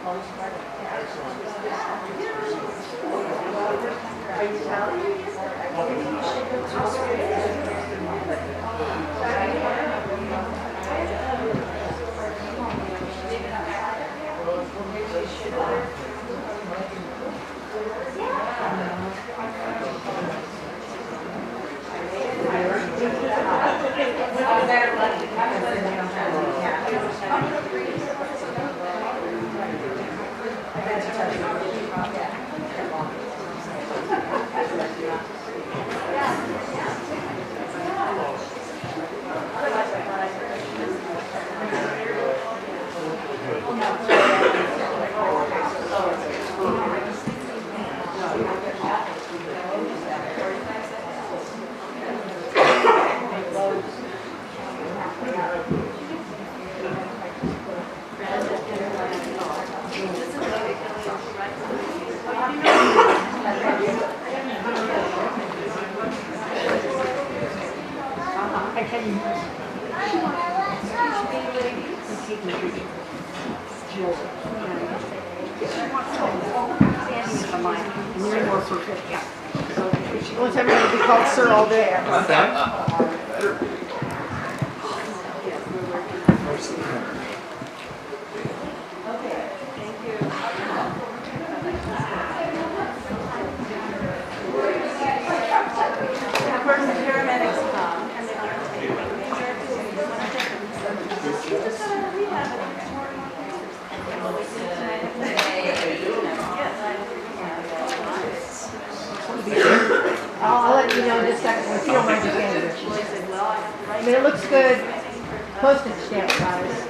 Wants everyone to be called sir all day. I'll let you know in just a second if you don't mind just handing it. I mean, it looks good. Postage stamp size.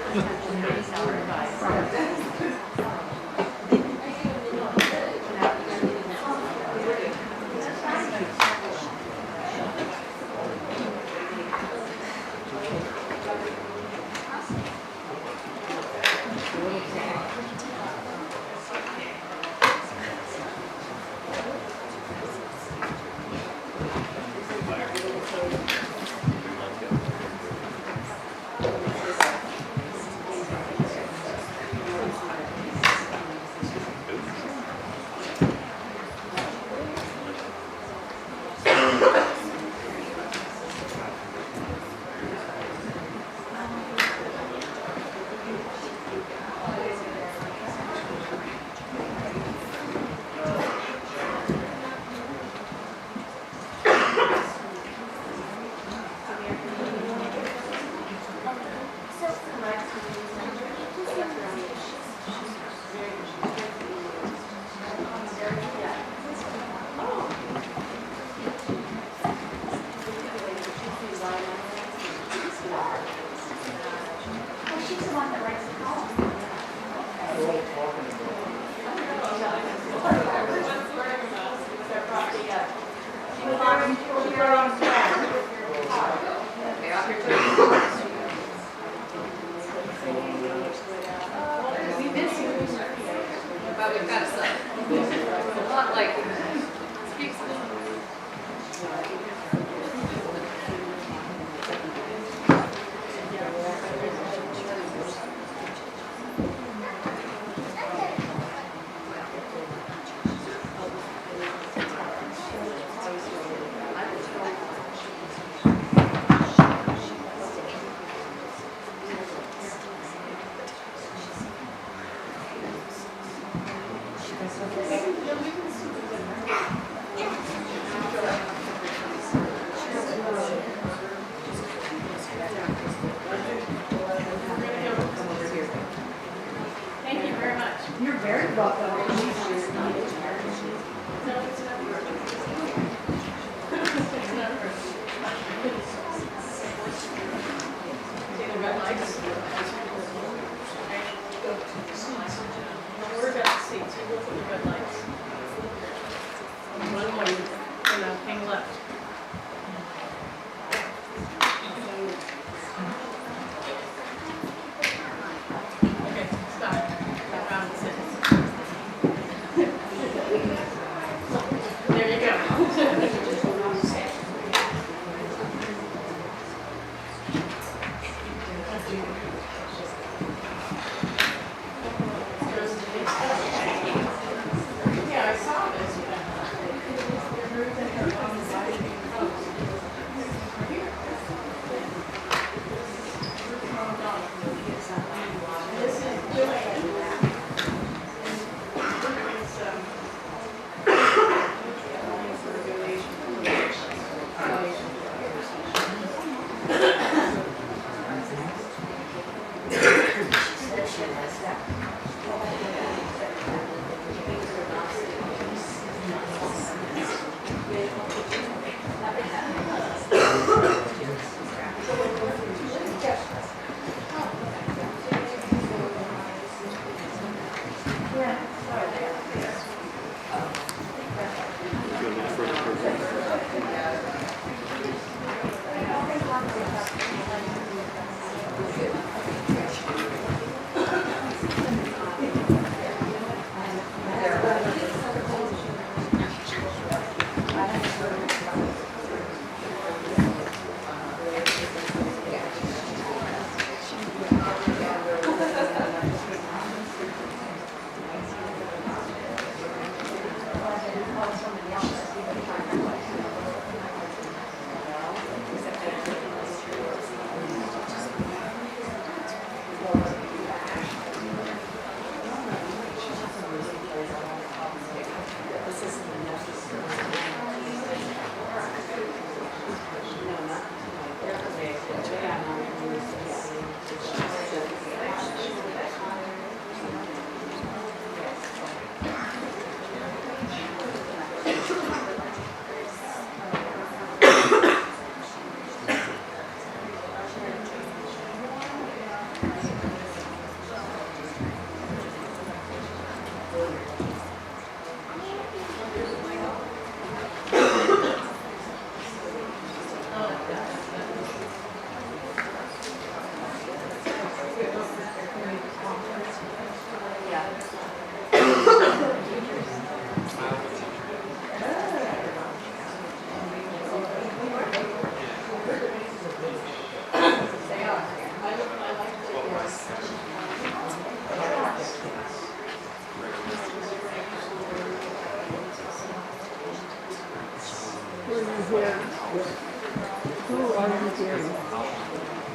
Who are you hearing?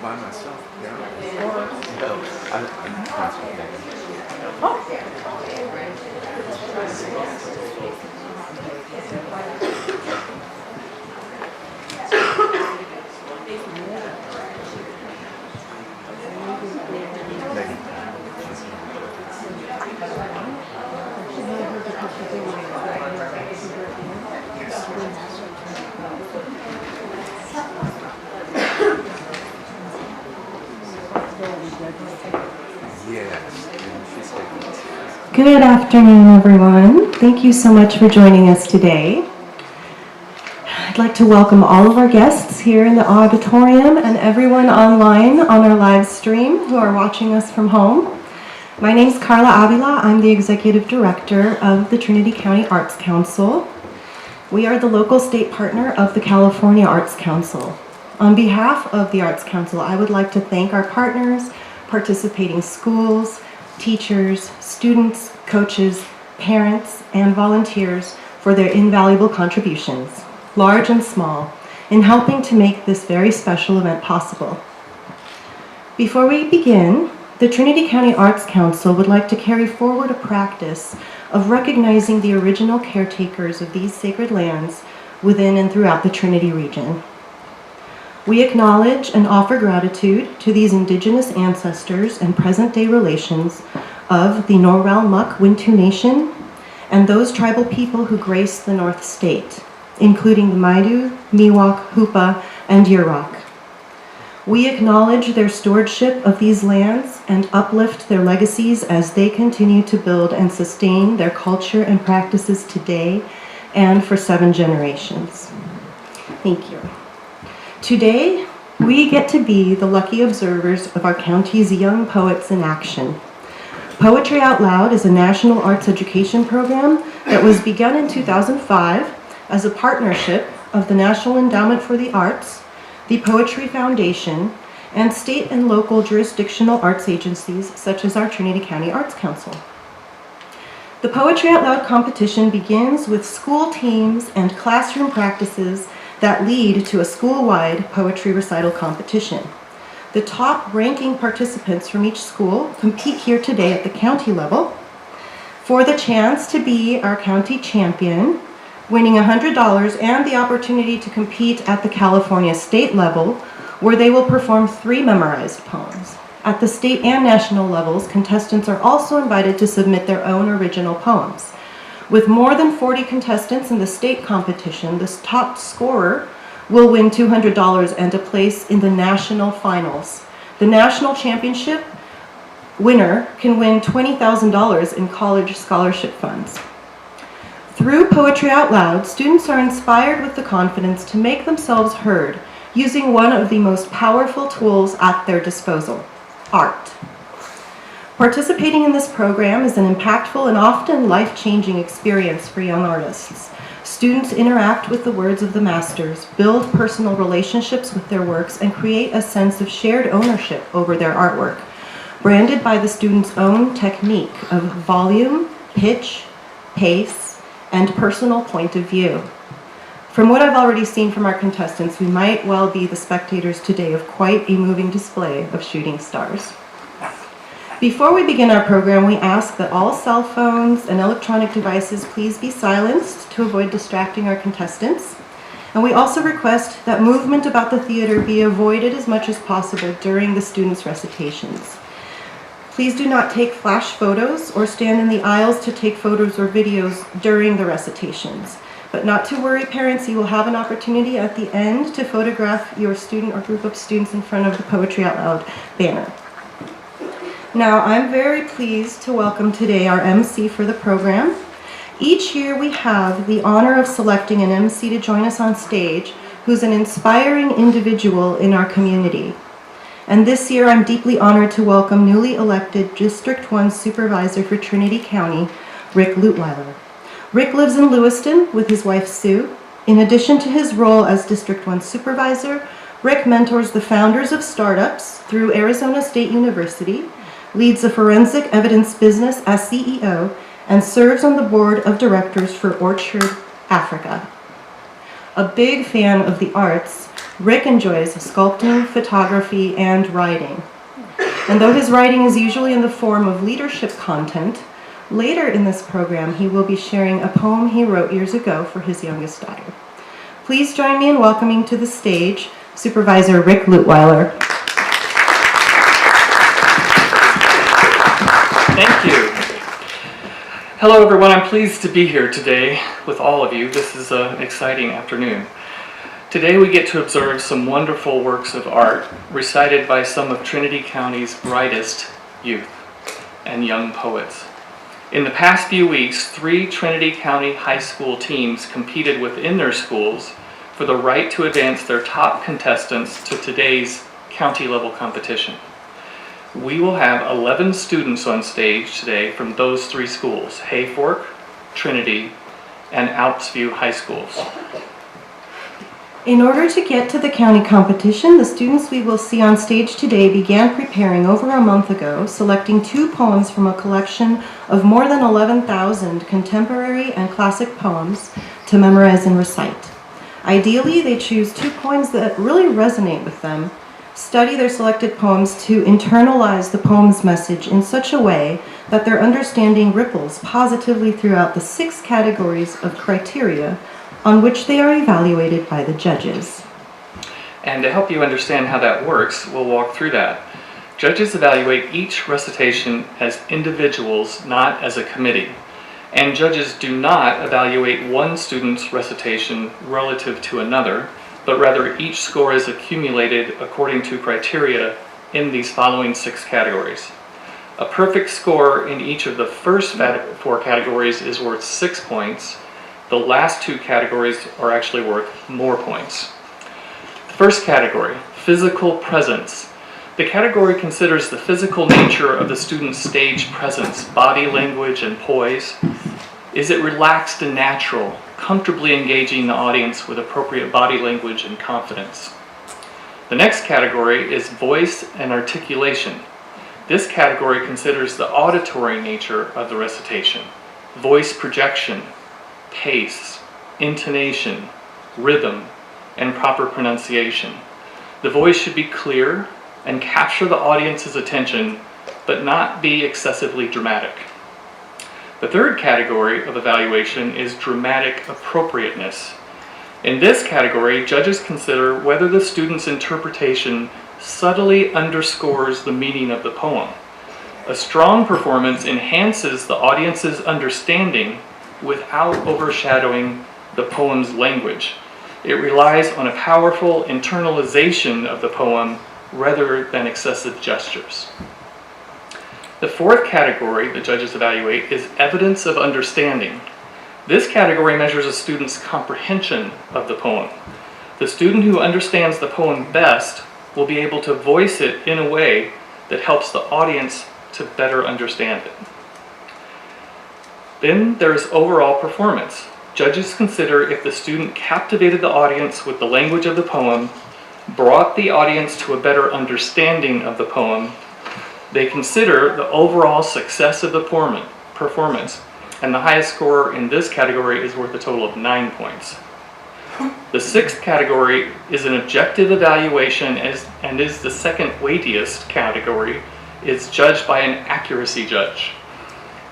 By myself, yeah. Or, No, I'm concentrating. Yes, and she's taking it seriously. Good afternoon, everyone. Thank you so much for joining us today. I'd like to welcome all of our guests here in the auditorium and everyone online on our live stream who are watching us from home. My name is Carla Avila. I'm the Executive Director of the Trinity County Arts Council. We are the local state partner of the California Arts Council. On behalf of the Arts Council, I would like to thank our partners, participating schools, teachers, students, coaches, parents, and volunteers for their invaluable contributions, large and small, in helping to make this very special event possible. Before we begin, the Trinity County Arts Council would like to carry forward a practice of recognizing the original caretakers of these sacred lands within and throughout the Trinity region. We acknowledge and offer gratitude to these indigenous ancestors and present-day relations of the Norwalmuck-Wintu Nation and those tribal people who grace the North State, including the Maidu, Miwok, Hoopa, and Yurok. We acknowledge their stewardship of these lands and uplift their legacies as they continue to build and sustain their culture and practices today and for 7 generations. Thank you. Today, we get to be the lucky observers of our county's young poets in action. Poetry Out Loud is a national arts education program that was begun in 2005 as a partnership of the National Endowment for the Arts, the Poetry Foundation, and state and local jurisdictional arts agencies such as our Trinity County Arts Council. The Poetry Out Loud competition begins with school teams and classroom practices that lead to a school-wide poetry recital competition. The top-ranking participants from each school compete here today at the county level for the chance to be our county champion, winning $100 and the opportunity to compete at the California state level, where they will perform 3 memorized poems. At the state and national levels, contestants are also invited to submit their own original poems. With more than 40 contestants in the state competition, this top scorer will win $200 and a place in the national finals. The national championship winner can win $20,000 in college scholarship funds. Through Poetry Out Loud, students are inspired with the confidence to make themselves heard using one of the most powerful tools at their disposal, art. Participating in this program is an impactful and often life-changing experience for young artists. Students interact with the words of the masters, build personal relationships with their works, and create a sense of shared ownership over their artwork, branded by the student's own technique of volume, pitch, pace, and personal point of view. From what I've already seen from our contestants, we might well be the spectators today of quite a moving display of shooting stars. Before we begin our program, we ask that all cell phones and electronic devices please be silenced to avoid distracting our contestants. And we also request that movement about the theater be avoided as much as possible during the students' recitations. Please do not take flash photos or stand in the aisles to take photos or videos during the recitations. But not to worry, parents, you will have an opportunity at the end to photograph your student or group of students in front of the Poetry Out Loud banner. Now, I'm very pleased to welcome today our MC for the program. Each year we have the honor of selecting an MC to join us on stage who's an inspiring individual in our community. And this year I'm deeply honored to welcome newly elected District 1 Supervisor for Trinity County, Rick Lutweiler. Rick lives in Lewiston with his wife Sue. In addition to his role as District 1 Supervisor, Rick mentors the founders of startups through Arizona State University, leads a forensic evidence business as CEO, and serves on the board of directors for Orchard Africa. A big fan of the arts, Rick enjoys sculpting, photography, and writing. And though his writing is usually in the form of leadership content, later in this program he will be sharing a poem he wrote years ago for his youngest daughter. Please join me in welcoming to the stage Supervisor Rick Lutweiler. Thank you. Hello everyone, I'm pleased to be here today with all of you. This is an exciting afternoon. Today we get to observe some wonderful works of art recited by some of Trinity County's brightest youth and young poets. In the past few weeks, 3 Trinity County high school teams competed within their schools for the right to advance their top contestants to today's county level competition. We will have 11 students on stage today from those 3 schools, Hayfork, Trinity, and Alps View High Schools. In order to get to the county competition, the students we will see on stage today began preparing over a month ago, selecting 2 poems from a collection of more than 11,000 contemporary and classic poems to memorize and recite. Ideally, they choose 2 poems that really resonate with them, study their selected poems to internalize the poem's message in such a way that their understanding ripples positively throughout the 6 categories of criteria on which they are evaluated by the judges. And to help you understand how that works, we'll walk through that. Judges evaluate each recitation as individuals, not as a committee. And judges do not evaluate one student's recitation relative to another, but rather each score is accumulated according to criteria in these following 6 categories. A perfect score in each of the first 4 categories is worth 6 points. The last 2 categories are actually worth more points. The first category, physical presence. The category considers the physical nature of the student's stage presence, body language, and poise. Is it relaxed and natural, comfortably engaging the audience with appropriate body language and confidence? The next category is voice and articulation. This category considers the auditory nature of the recitation, voice projection, pace, intonation, rhythm, and proper pronunciation. The voice should be clear and capture the audience's attention, but not be excessively dramatic. The third category of evaluation is dramatic appropriateness. In this category, judges consider whether the student's interpretation subtly underscores the meaning of the poem. A strong performance enhances the audience's understanding without overshadowing the poem's language. It relies on a powerful internalization of the poem rather than excessive gestures. The fourth category the judges evaluate is evidence of understanding. This category measures a student's comprehension of the poem. The student who understands the poem best will be able to voice it in a way that helps the audience to better understand it. Then there's overall performance. Judges consider if the student captivated the audience with the language of the poem, brought the audience to a better understanding of the poem. They consider the overall success of the performance, and the highest score in this category is worth a total of 9 points. The sixth category is an objective evaluation and is the second weightiest category. It's judged by an accuracy judge.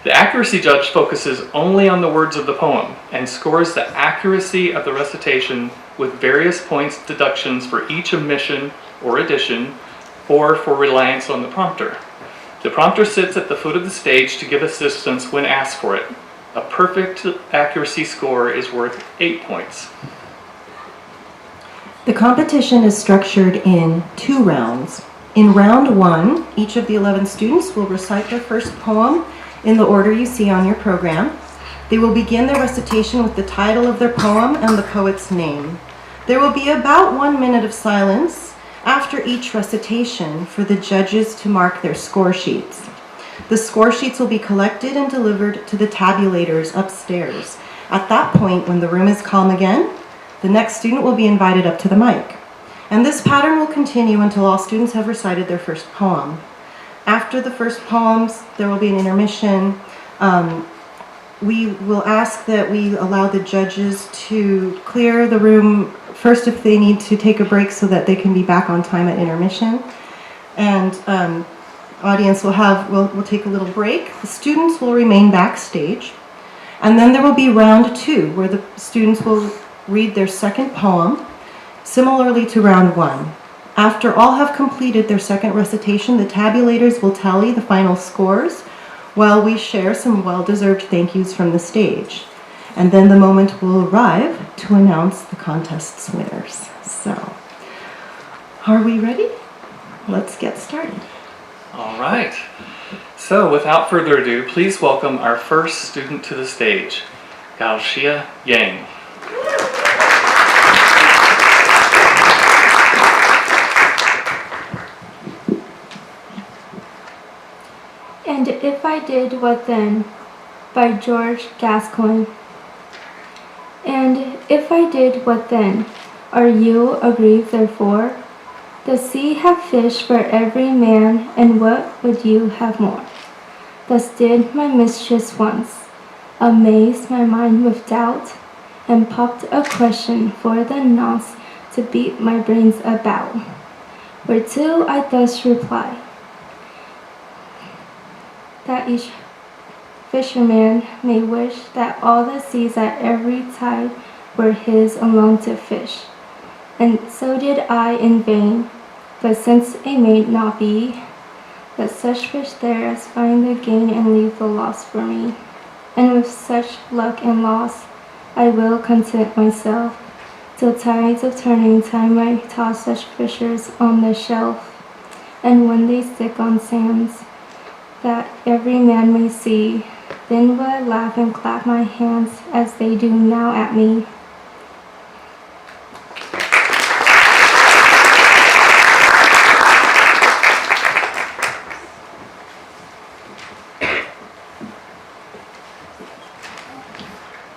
The accuracy judge focuses only on the words of the poem and scores the accuracy of the recitation with various points deductions for each omission or addition or for reliance on the prompter. The prompter sits at the foot of the stage to give assistance when asked for it. A perfect accuracy score is worth 8 points. The competition is structured in 2 rounds. In round 1, each of the 11 students will recite their first poem in the order you see on your program. They will begin their recitation with the title of their poem and the poet's name. There will be about 1 minute of silence after each recitation for the judges to mark their score sheets. The score sheets will be collected and delivered to the tabulators upstairs. At that point, when the room is calm again, the next student will be invited up to the mic. And this pattern will continue until all students have recited their first poem. After the first poems, there will be an intermission. We will ask that we allow the judges to clear the room first if they need to take a break so that they can be back on time at intermission. And audience will take a little break. The students will remain backstage. And then there will be round 2, where the students will read their second poem, similarly to round 1. After all have completed their second recitation, the tabulators will tally the final scores while we share some well-deserved thank yous from the stage. And then the moment will arrive to announce the contest's winners. So, are we ready? Let's get started. All right. So without further ado, please welcome our first student to the stage, Gaoxia Yang. And If I Did, What Then? By George Gascoigne. And if I did, what then? Are you aggrieved therefore? The sea hath fish for every man, and what would you have more? Thus did my mistress once, amaze my mind with doubt, and popped a question for the nonce to beat my brains about. Whereto I thus reply, that each fisherman may wish that all the seas at every tide were his alone to fish. And so did I in vain, but since it may not be, that such fish there as find the gain and leave the loss for me. And with such luck and loss, I will content myself, till tides of turning time I toss such fishers on the shelf. And when they stick on sands, that every man may see, then will I laugh and clap my hands as they do now at me.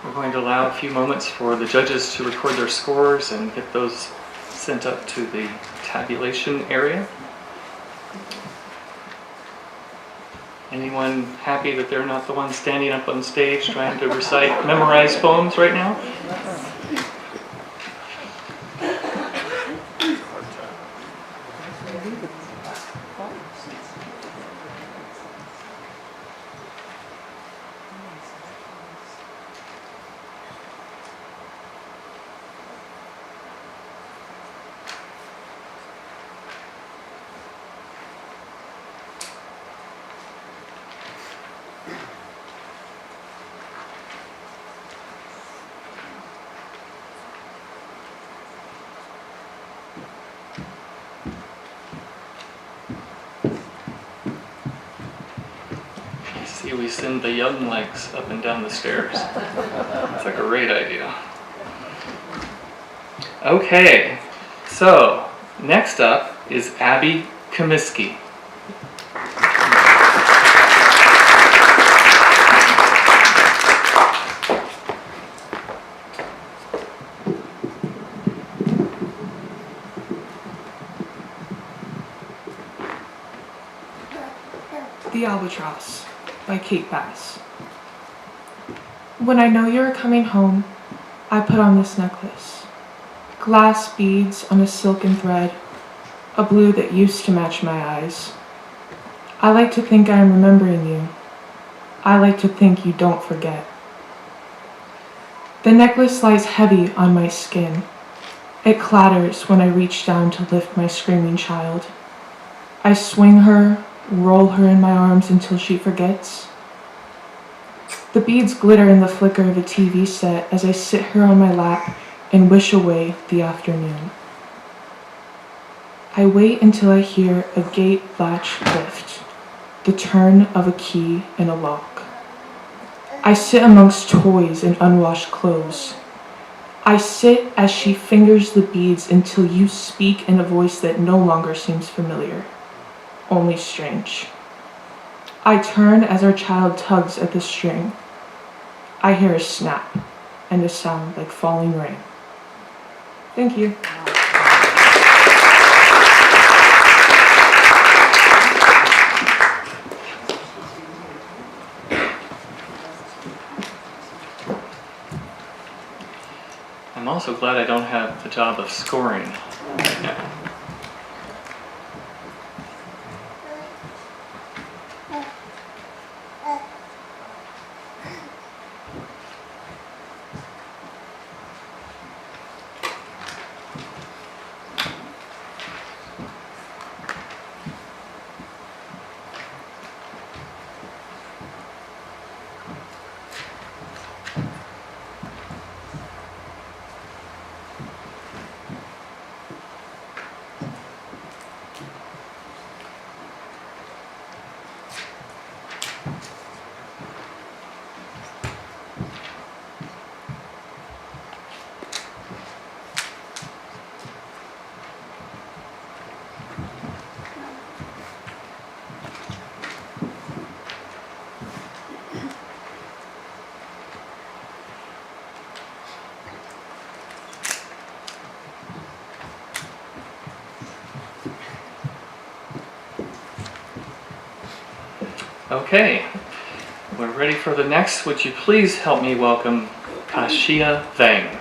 We're going to allow a few moments for the judges to record their scores and get those sent up to the tabulation area. Anyone happy that they're not the ones standing up on stage trying to recite memorized poems right now? Maybe we send the young legs up and down the stairs. It's a great idea. Okay, so next up is Abby Comiskey. The Albatross by Kate Bass. When I know you are coming home, I put on this necklace. Glass beads on a silken thread, a blue that used to match my eyes. I like to think I am remembering you. I like to think you don't forget. The necklace lies heavy on my skin. It clatters when I reach down to lift my screaming child. I swing her, roll her in my arms until she forgets. The beads glitter in the flicker of a TV set as I sit her on my lap and wish away the afternoon. I wait until I hear a gate latch lift, the turn of a key in a lock. I sit amongst toys and unwashed clothes. I sit as she fingers the beads until you speak in a voice that no longer seems familiar, only strange. I turn as our child tugs at the string. I hear a snap and a sound like falling rain. Thank you. I'm also glad I don't have the job of scoring right now. Okay, we're ready for the next. Would you please help me welcome Kashia Vang.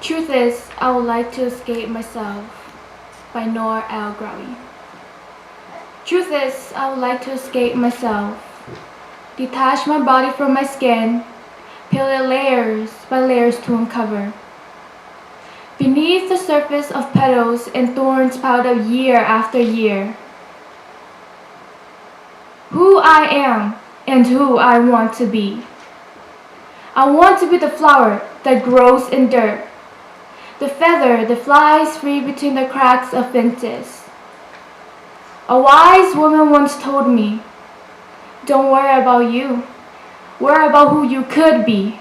Truth is, I would like to escape myself by Noor El-Graoui. Truth is, I would like to escape myself, detach my body from my skin, peel it layers by layers to uncover. Beneath the surface of petals and thorns piled up year after year. Who I am and who I want to be. I want to be the flower that grows in dirt, the feather that flies free between the cracks of fences. A wise woman once told me, don't worry about you, worry about who you could be.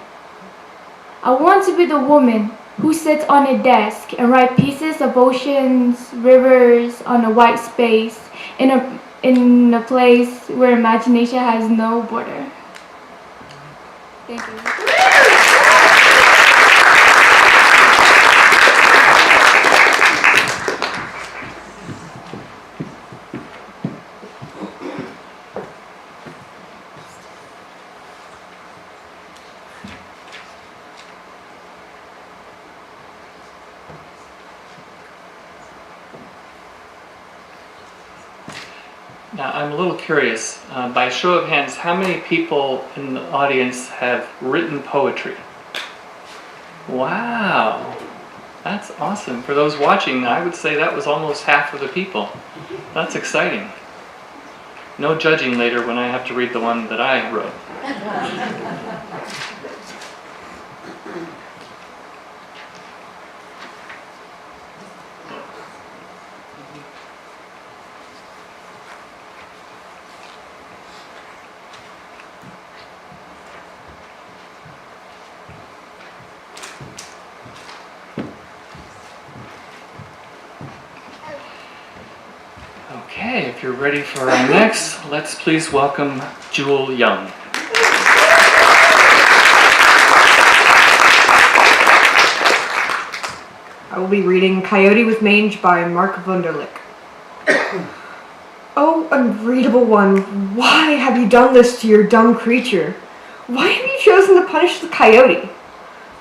I want to be the woman who sits on a desk and writes pieces of oceans, rivers on a white space in a place where imagination has no border. Thank you. Now, I'm a little curious, by show of hands, how many people in the audience have written poetry? Wow, that's awesome. For those watching, I would say that was almost half of the people. That's exciting. No judging later when I have to read the one that I wrote. Okay, if you're ready for our next, let's please welcome Jewel Young. I will be reading Coyote with Mange by Mark Wunderlich. Oh, unreadable one, why have you done this to your dumb creature? Why have you chosen to punish the coyote?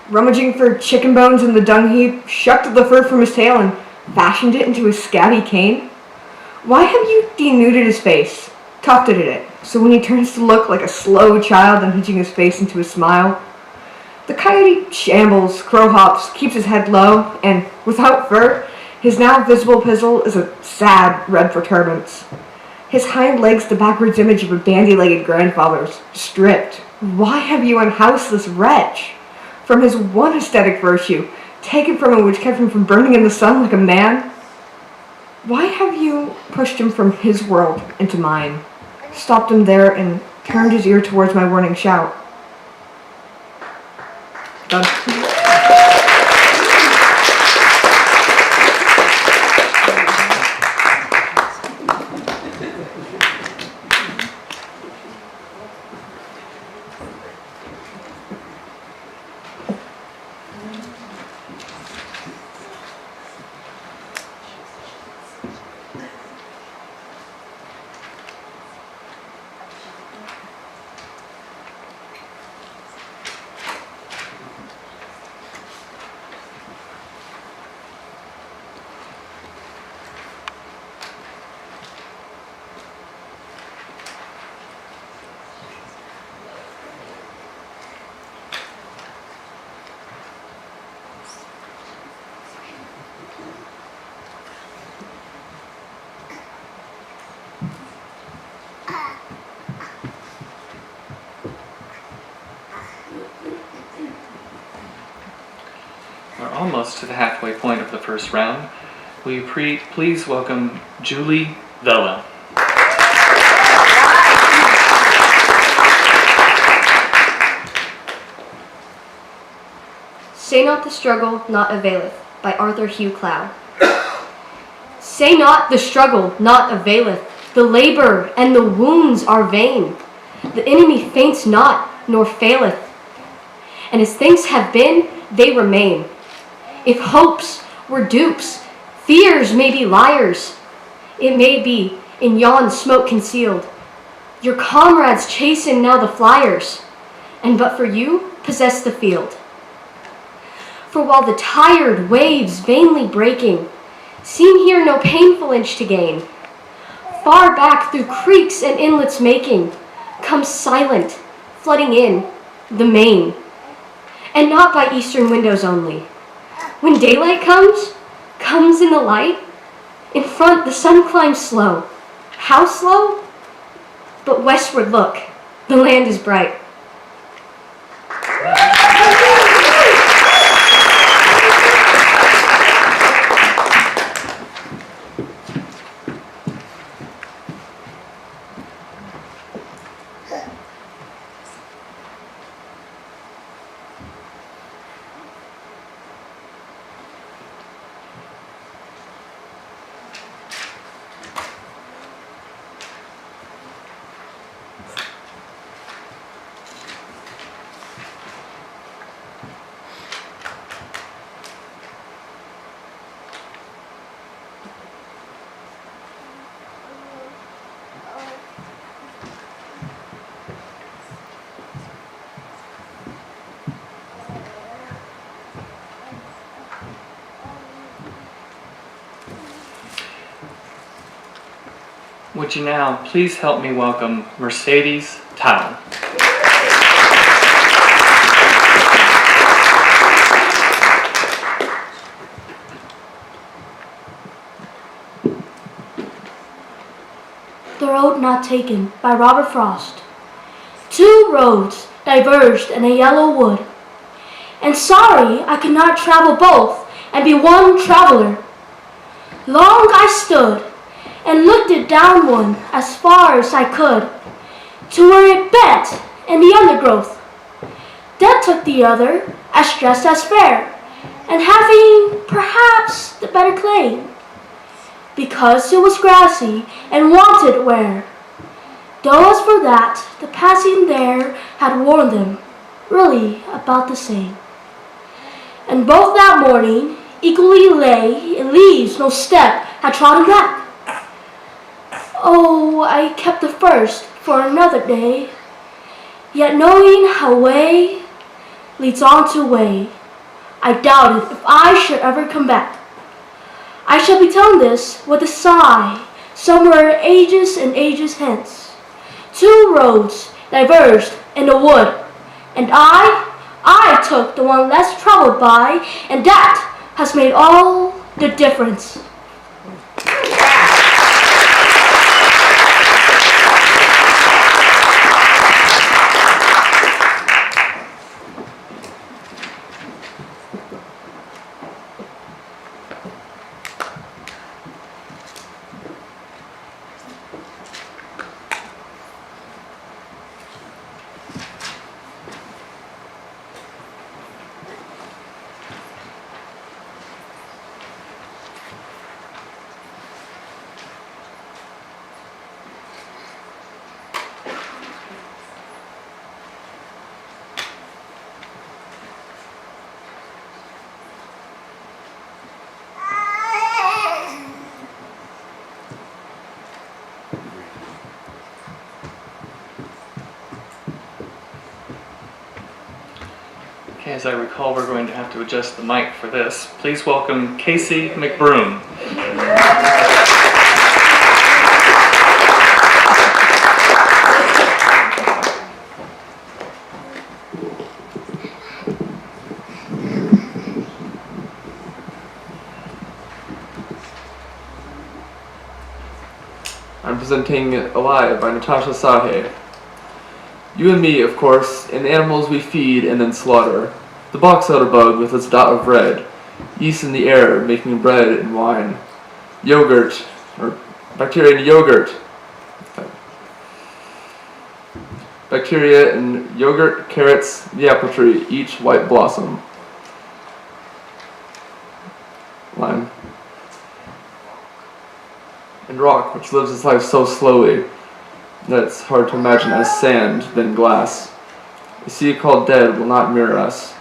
Rummaging for chicken bones in the dung heap, shucked the fur from his tail and fashioned it into a scabby cane? Why have you denuded his face, tufted it, so when he turns to look like a slow child unhinging his face into a smile? The coyote shambles, crow hops, keeps his head low, and without fur, his now visible pizzle is a sad red protuberance. His hind legs the backwards image of a bandy-legged grandfather's, stripped. Why have you unhoused this wretch? From his one aesthetic virtue, taken from him which kept him from burning in the sun like a man? Why have you pushed him from his world into mine, stopped him there and turned his ear towards my warning shout? Done. We're almost to the halfway point of the first round. Will you please welcome Julie Vela. Say not the struggle not availeth, by Arthur Hugh Clow. Say not the struggle not availeth, the labor and the wounds are vain. The enemy faints not, nor faileth, and as things have been, they remain. If hopes were dupes, fears may be liars. It may be in yon smoke concealed. Your comrades chasten now the flyers, and but for you possess the field. For while the tired waves vainly breaking seem here no painful inch to gain, far back through creeks and inlets making comes silent, flooding in the main, and not by eastern windows only. When daylight comes in the light, in front the sun climbs slow. How slow? But westward look, the land is bright. Would you now please help me welcome Mercedes Tao. The road not taken by Robert Frost. Two roads diverged in a yellow wood, and sorry I could not travel both and be one traveler. Long I stood and looked it down one as far as I could, to where it bent in the undergrowth. Then took the other as just as fair, and having perhaps the better claim, because it was grassy and wanted wear. Though as for that, the passing there had warned them, really about the same. And both that morning equally lay in leaves no step had trodden back. Oh, I kept the first for another day, yet knowing how way leads on to way, I doubted if I should ever come back. I shall be telling this with a sigh, somewhere ages and ages hence. Two roads diverged in the wood, and I took the one less troubled by, and that has made all the difference. Okay, as I recall, we're going to have to adjust the mic for this. Please welcome Casey McBroom. I'm presenting Alive by Natasha Sahe. You and me, of course, and the animals we feed and then slaughter. The box elder bug with its dot of red. Yeast in the air making bread and wine. Yogurt, or bacteria in yogurt. Bacteria in yogurt, carrots, the apple tree, each white blossom. Lime. And rock, which lives its life so slowly that it's hard to imagine as sand than glass. The sea called dead will not mirror us.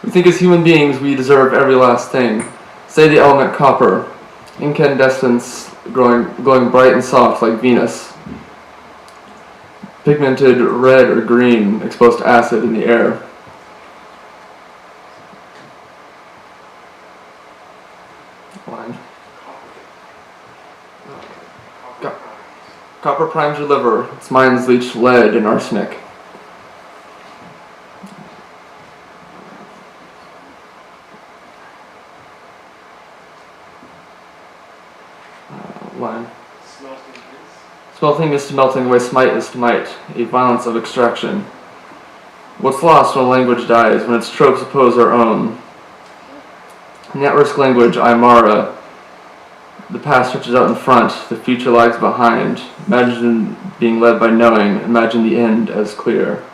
We think as human beings we deserve every last thing. Say the element copper, incandescence glowing bright and soft like Venus. Pigmented red or green, exposed to acid in the air. Copper primes your liver, its mines leach lead and arsenic. Line. Smelting is to melting the way smite is to might, a violence of extraction. What's lost when a language dies, when its tropes oppose our own? In the at-risk language, Aymara, the past stretches out in front, the future lags behind. Imagine being led by knowing, imagine the end as clear.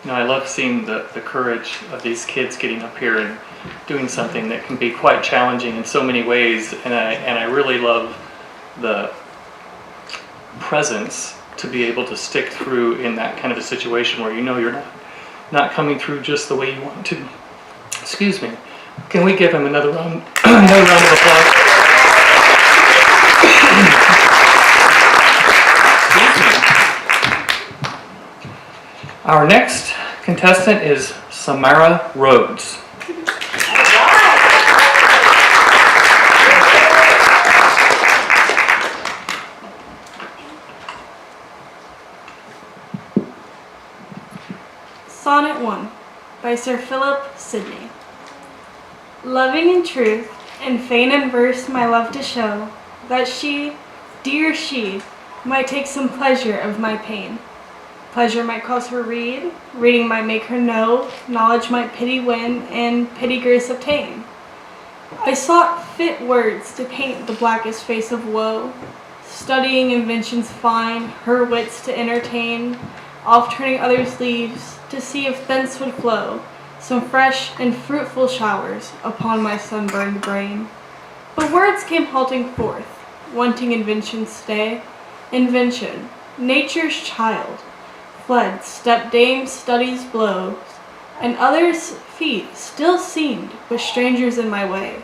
I love seeing the courage of these kids getting up here and doing something that can be quite challenging in so many ways, and I really love the presence to be able to stick through in that kind of a situation where you're not coming through just the way you want to. Excuse me. Can we give him another round, another round of applause? Excuse me. Our next contestant is Samara Rhodes. Sonnet 1 by Sir Philip Sidney. Loving in truth, and fain in verse my love to show, that she, dear she, might take some pleasure of my pain. Pleasure might cause her read, reading might make her know, knowledge might pity win, and pity grace obtain. I sought fit words to paint the blackest face of woe, studying inventions fine, her wits to entertain, oft turning others' leaves, to see if thence would flow some fresh and fruitful showers upon my sunburned brain. But words came halting forth, wanting invention's stay. Invention, nature's child, fled step-dame study's blows, and others' feet still seemed but strangers in my way.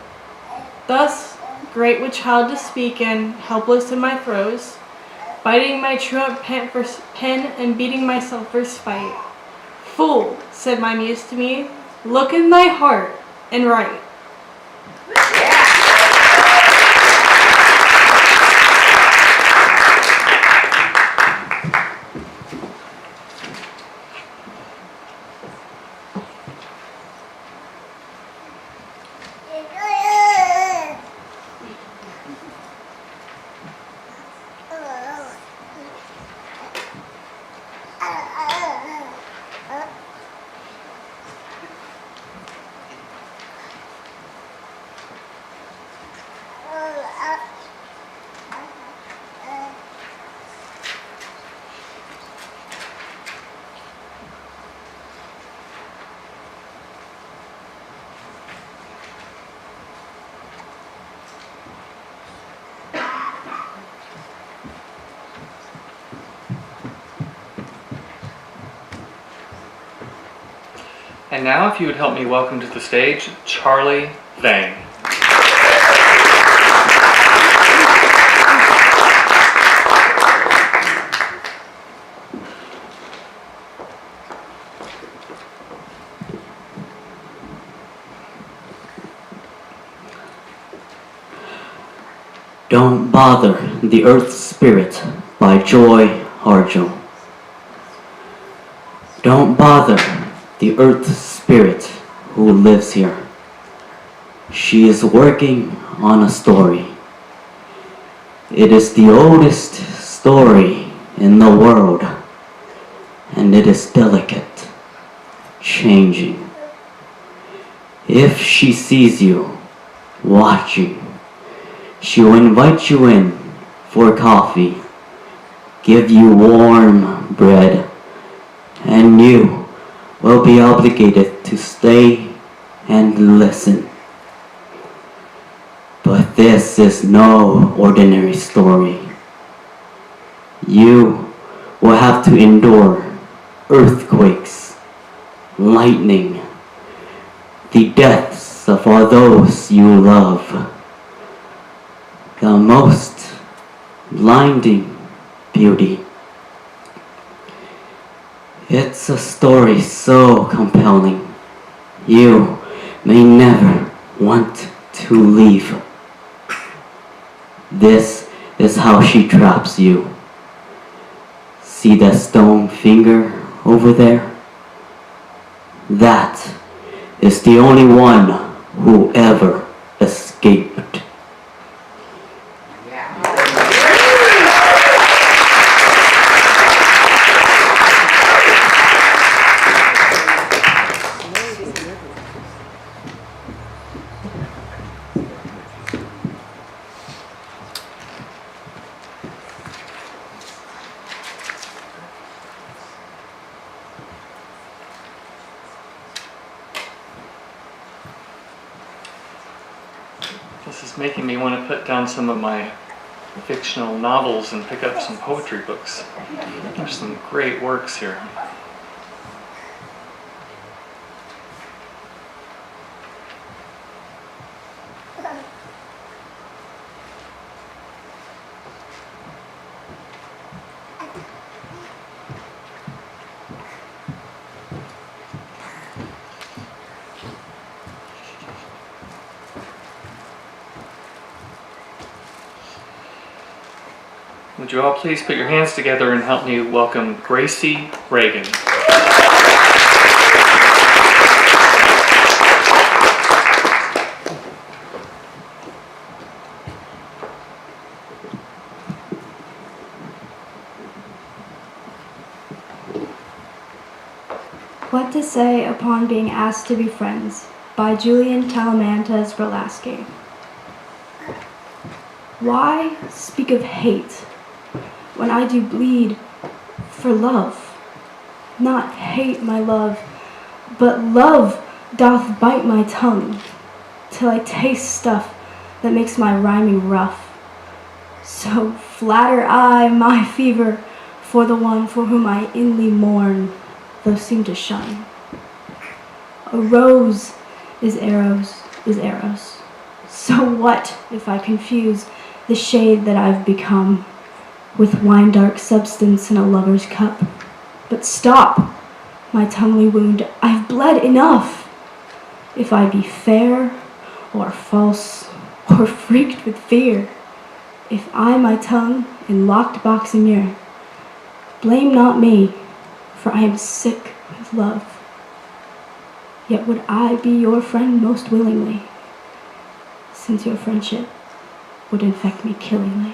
Thus, great with child to speak in, helpless in my throes, biting my truant pen and beating myself for spite. Fool, said my muse to me, look in thy heart and write. And now, if you would help me welcome to the stage, Charlie Vang. Don't Bother the Earth Spirit by Joy Harjo. Don't bother the Earth Spirit who lives here. She is working on a story. It is the oldest story in the world, and it is delicate, changing. If she sees you watching, she will invite you in for coffee, give you warm bread, and you will be obligated to stay and listen. But this is no ordinary story. You will have to endure earthquakes, lightning, the deaths of all those you love, the most blinding beauty. It's a story so compelling, you may never want to leave. This is how she traps you. See that stone finger over there? That is the only one who ever escaped. It's making me want to put down some of my fictional novels and pick up some poetry books. There's some great works here. Would you all please put your hands together and help me welcome Gracie Reagan. What to Say Upon Being Asked to Be Friends by Julian Talamantes Verlasque. Why speak of hate when I do bleed for love? Not hate, my love, but love doth bite my tongue, till I taste stuff that makes my rhyming rough. So flatter I my fever for the one for whom I inly mourn, though seem to shun. A rose is arrows, So what if I confuse the shade that I've become with wine-dark substance in a lover's cup? But stop, my tonguely wound, I've bled enough. If I be fair or false or freaked with fear, if I my tongue in locked box immure, blame not me, for I am sick with love. Yet would I be your friend most willingly, since your friendship would infect me killingly.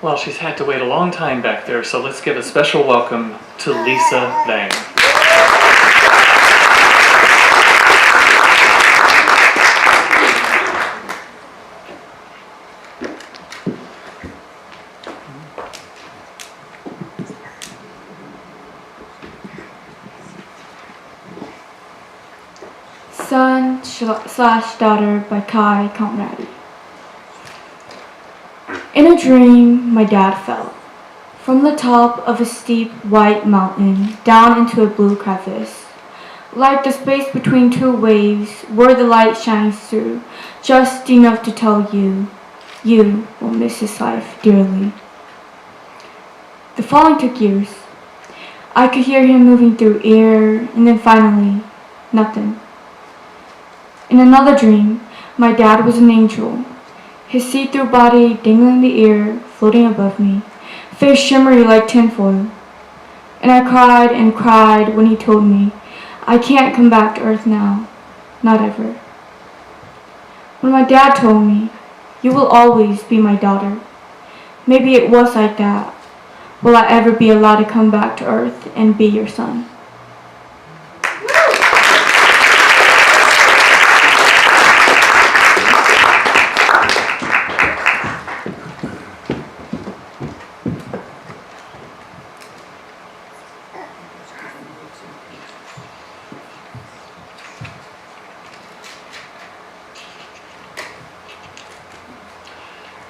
Well, she's had to wait a long time back there, so let's give a special welcome to Lisa Vang. Son/Daughter by Kai Conradi. In a dream, my dad fell from the top of a steep white mountain down into a blue crevice, like the space between two waves where the light shines through, just enough to tell you will miss his life dearly. The falling took years. I could hear him moving through air, and then finally, nothing. In another dream, my dad was an angel, his see-through body dangling in the air, floating above me, face shimmery like tinfoil. And I cried and cried when he told me, I can't come back to Earth now, not ever. When my dad told me, you will always be my daughter, maybe it was like that. Will I ever be allowed to come back to Earth and be your son?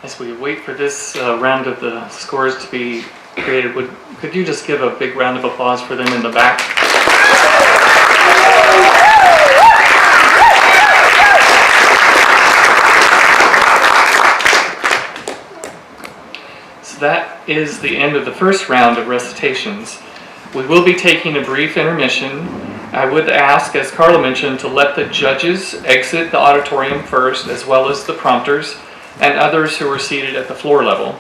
As we wait for this round of the scores to be created, could you just give a big round of applause for them in the back? So that is the end of the first round of recitations. We will be taking a brief intermission. I would ask, as Carla mentioned, to let the judges exit the auditorium first, as well as the prompters and others who are seated at the floor level.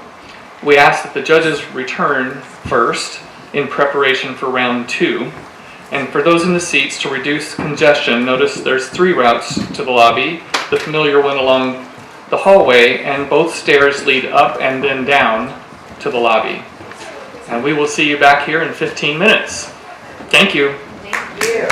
We ask that the judges return first in preparation for round 2. And for those in the seats, to reduce congestion, notice there's 3 routes to the lobby. The familiar one along the hallway, and both stairs lead up and then down to the lobby. And we will see you back here in 15 minutes. Thank you. Thank you.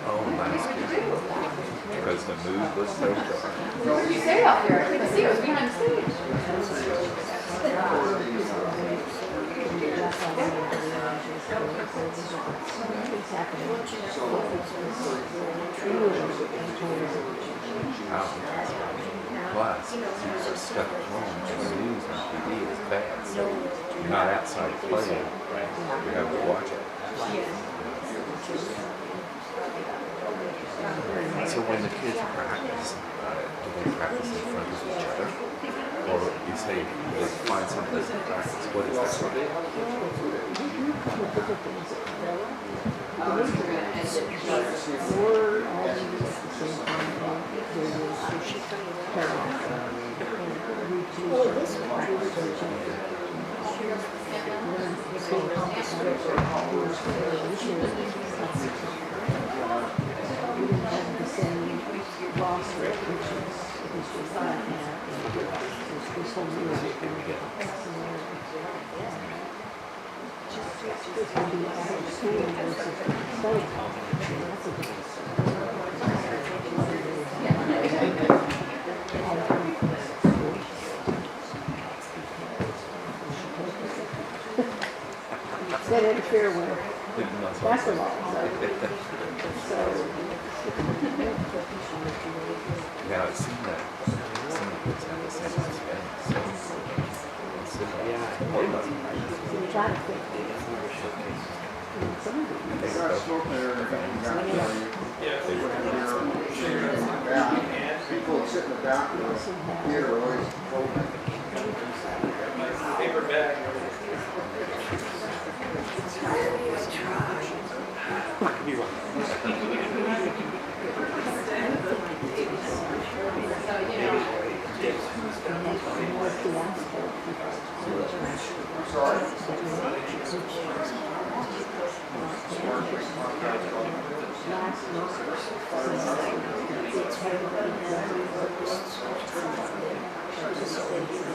Oh, nice. Because the mood was so dark. What did you say out there? I couldn't see. I was behind the stage. Plus, since you're stuck at home, the news on TV is bad. So you're not outside playing. You have to watch it. So when the kids practice, do they practice in front of each other? Or you say they find something to practice? What is that interfere with basketball. Yeah, I've seen that. Some of the kids have the same experience. We're trying to fix it. People that sit in the back of the theater always told me. Paper bag.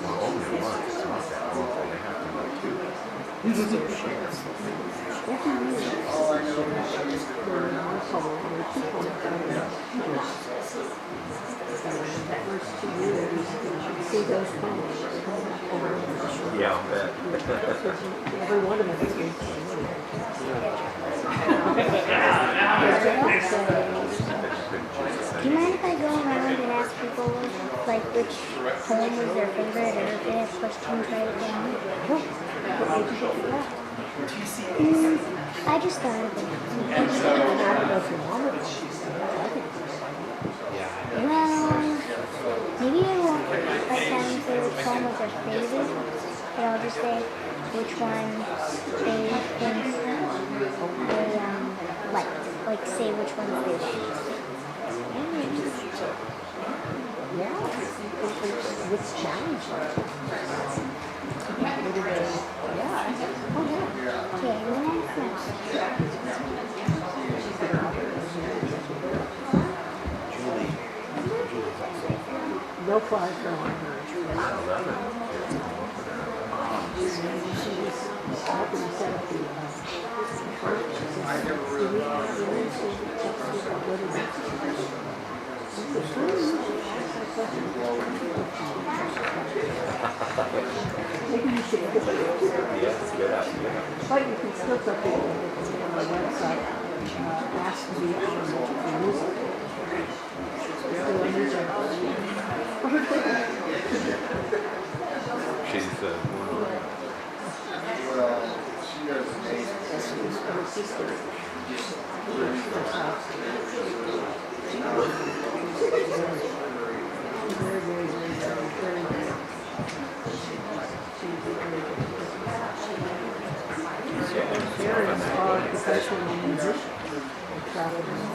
Well, only one. It's not that long. They have to know two. This is a chance. All I know is she's Yeah, I'll bet. Every one of them is Do you mind if I go around and ask people like which poem was their favorite, or if they have questions, write it down? I just thought of it. Well, maybe I won't write down say which poem was their favorite, but I'll just say which one they think they liked. Like say which ones they liked. Yeah, it's challenging. Yeah. Oh, yeah. Okay, I'm gonna ask No flies go on her. She's helping to set up the I never really maybe you should look at it. Yes, good idea. But you can still put it on the website. Ask to be on the music. She's well, she does her sister. Parents are professional musicians. They travel around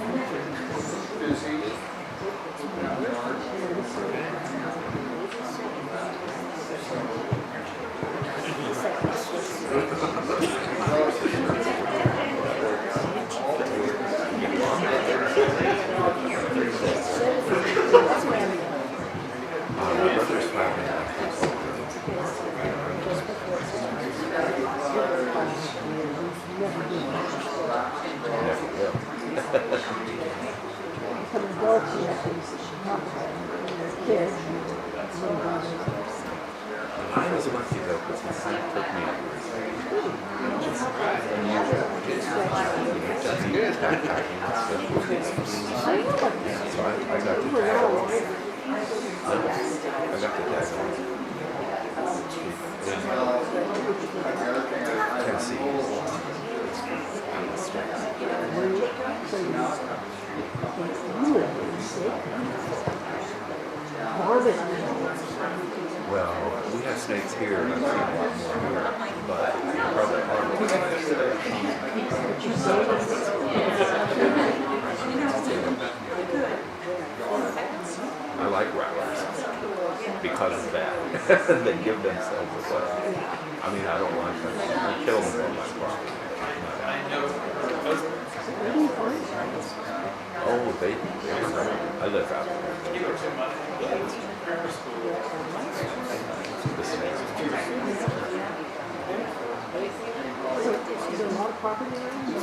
Become adults, you have things that you talk about when you're a kid. I was lucky though because he kind of took me under his wing. Backpacking and stuff with his feet. So I got to tag along. Tennessee. Well, we have snakes here, and I've seen a lot more here, but probably I like rattlers because of that. They give themselves away. I mean, I don't like them. I kill them on my property. Oh, they I live out there. The snakes. Is there a lot of property around?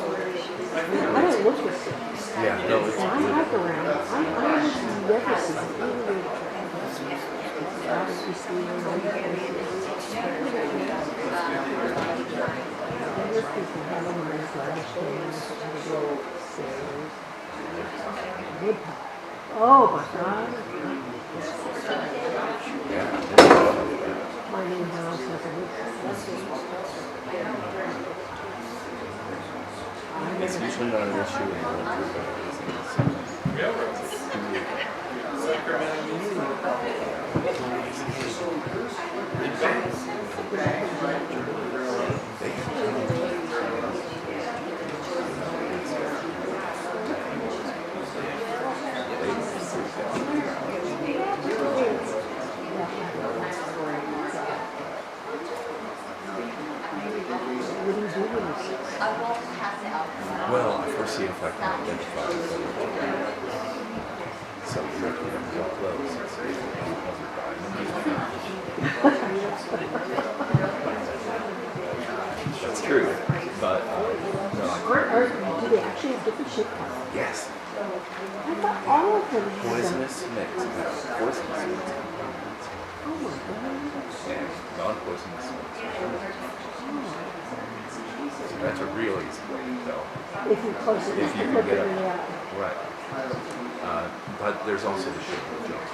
I don't look at it. Yeah, no, it's And I hike around. I never see it. Other people have a nice garbage cans, little stairs, wood pile. Oh my God. My new house has a wood pile. It's usually not an issue in the winter, but well, I first see if I can identify it. So you have to get real close and see if that's true, but no, Do they actually have different shaped piles? yes. I thought all of them had Poisonous mix. Poisonous mix. Oh my God. And non-poisonous mix. So that's a real easy way to tell. If you're close enough If you to can look get at up. it out. Right. But there's also the shape of junk.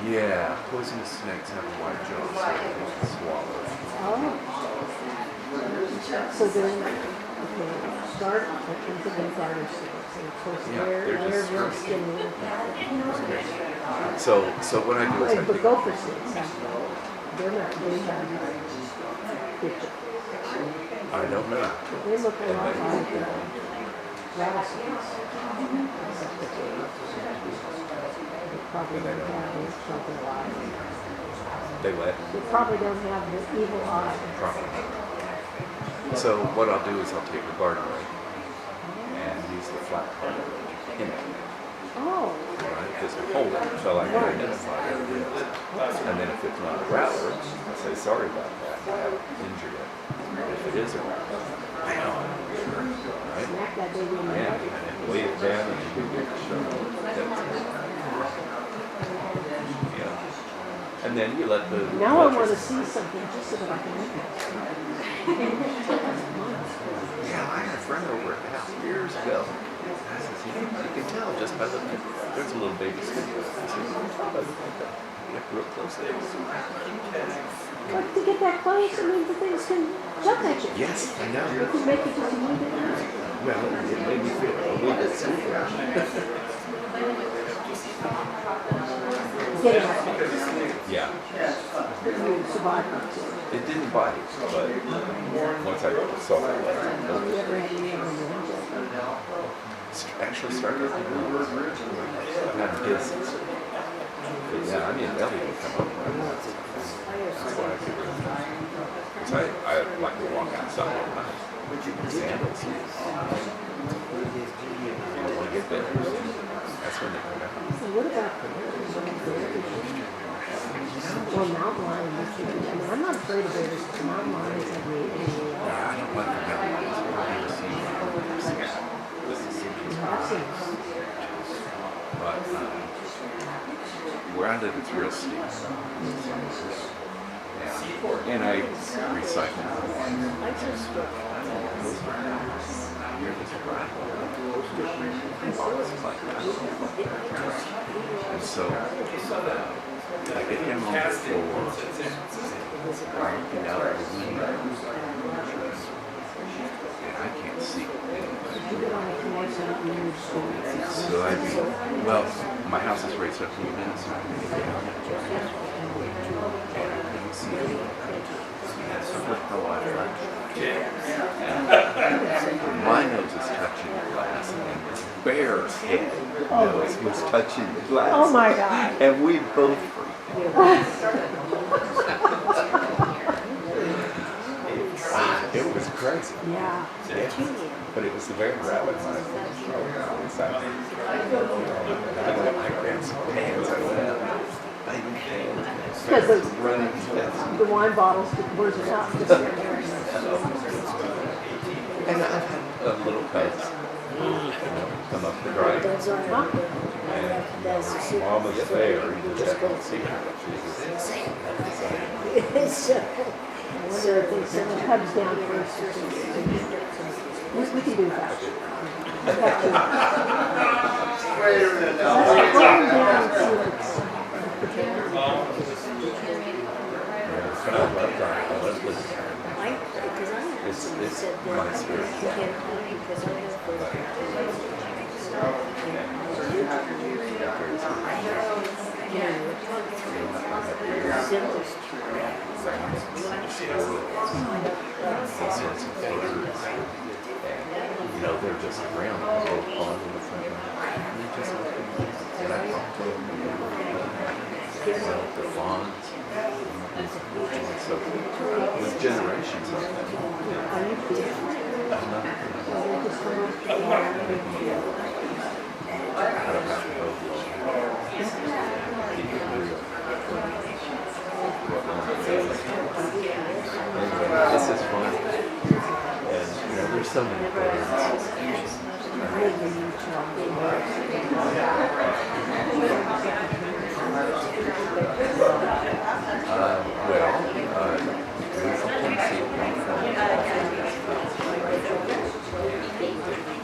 Yeah, poisonous snakes have a wide jaw, so they can swallow. Oh. So then, okay, start into the garter snakes, and of course Yeah, they're they're just real skinny. skinny. So what I do is I But take, gopher snakes, they're not, they have picture. I don't know. They look a lot like rattlesnakes. Except that they probably don't have something alive. They let. They probably don't have the evil eye. Probably. So what I'll do is I'll take the garden rake and use the flat part of it to pin it. Oh. Right? Just to hold it so I can identify what it is. And then if it's not a rattler, I say sorry about that. I have injured it. If it is a rattler, bam. Right? Smack that baby in the Yeah. head. And then lay it down and you can get the show. Yeah. And then you let the. Now I want to see something just so that I can look at it. Yeah, I had a friend over at the house years ago. I said, you can tell just by looking at there's a little baby snake. I said, you can tell by looking at that. You have to real close there. But to get that close, I mean, the things can jump at you. Yes, I know. You can make it just a little bit easier. Well, it made me feel a little bit safer. Getting that close. Yeah. But you survived it too. It didn't bite, but once I saw it, Have you ever had any other ones? actually started to move. I've had distance. But yeah, I mean, Ellie would come over. That's why I figured it out. Because I like to walk outside at night. Sandals. You don't want to get there. That's when they come out. So what about well, mountain lions? I mean, I'm not afraid of bears. Mountain lions have me anyway. Yeah, I don't like the mountain lions. I've never seen one. But where I live, it's real steep. Yeah. And I recycle. And so, I get him on the floor, looking out the window, and I can't see So well, my house is raised up 3 minutes, so I can get out. And I couldn't see it. So with the water, my nose is touching the glass, and this bear's head nose was touching the glass. Oh my God. And we both freaked It was crazy. Yeah. But it was the bear rabbit. I grabbed some pans. I went out. Baby pans. Because running the wine bottles, where's it out? And I've had little cubs. Come up the drive. And Mama's fair, you just have to see her. So, I wonder if they send the cubs down first. We can do that. It's my spirit. You know, they're just around the whole pond in the front yard. And they just look at me. And I talk to them. The fawns. So, with generations of them. Anyway, this is fun. And, you know, there's so many birds.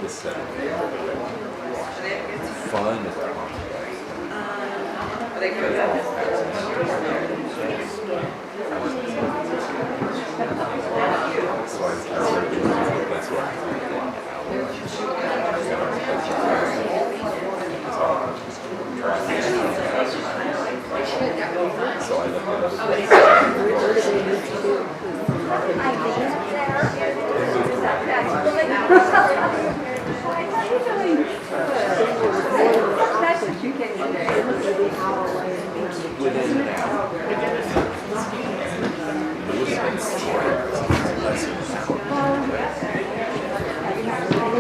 This setting. Fun is that's why so I look within an hour. It would have been less than an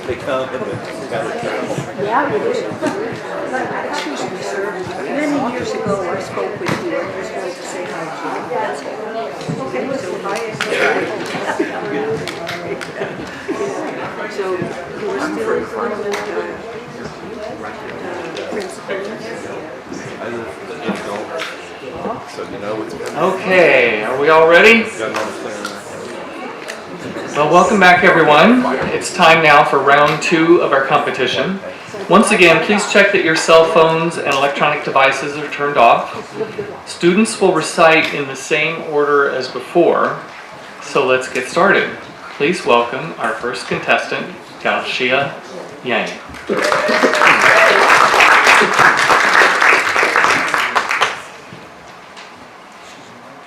They come and yeah, we do. Excuse me, sir. Many years ago, I spoke with you. I just wanted to say hi to you. That's all. Okay, so hi. So, you were still in front of principal? I live in Gulf, so you know what's coming. Okay, are we all ready? Well, welcome back everyone. It's time now for round 2 of our competition. Once again, please check that your cell phones and electronic devices are turned off. Students will recite in the same order as before, so let's get started. Please welcome our first contestant, Galshia Yang.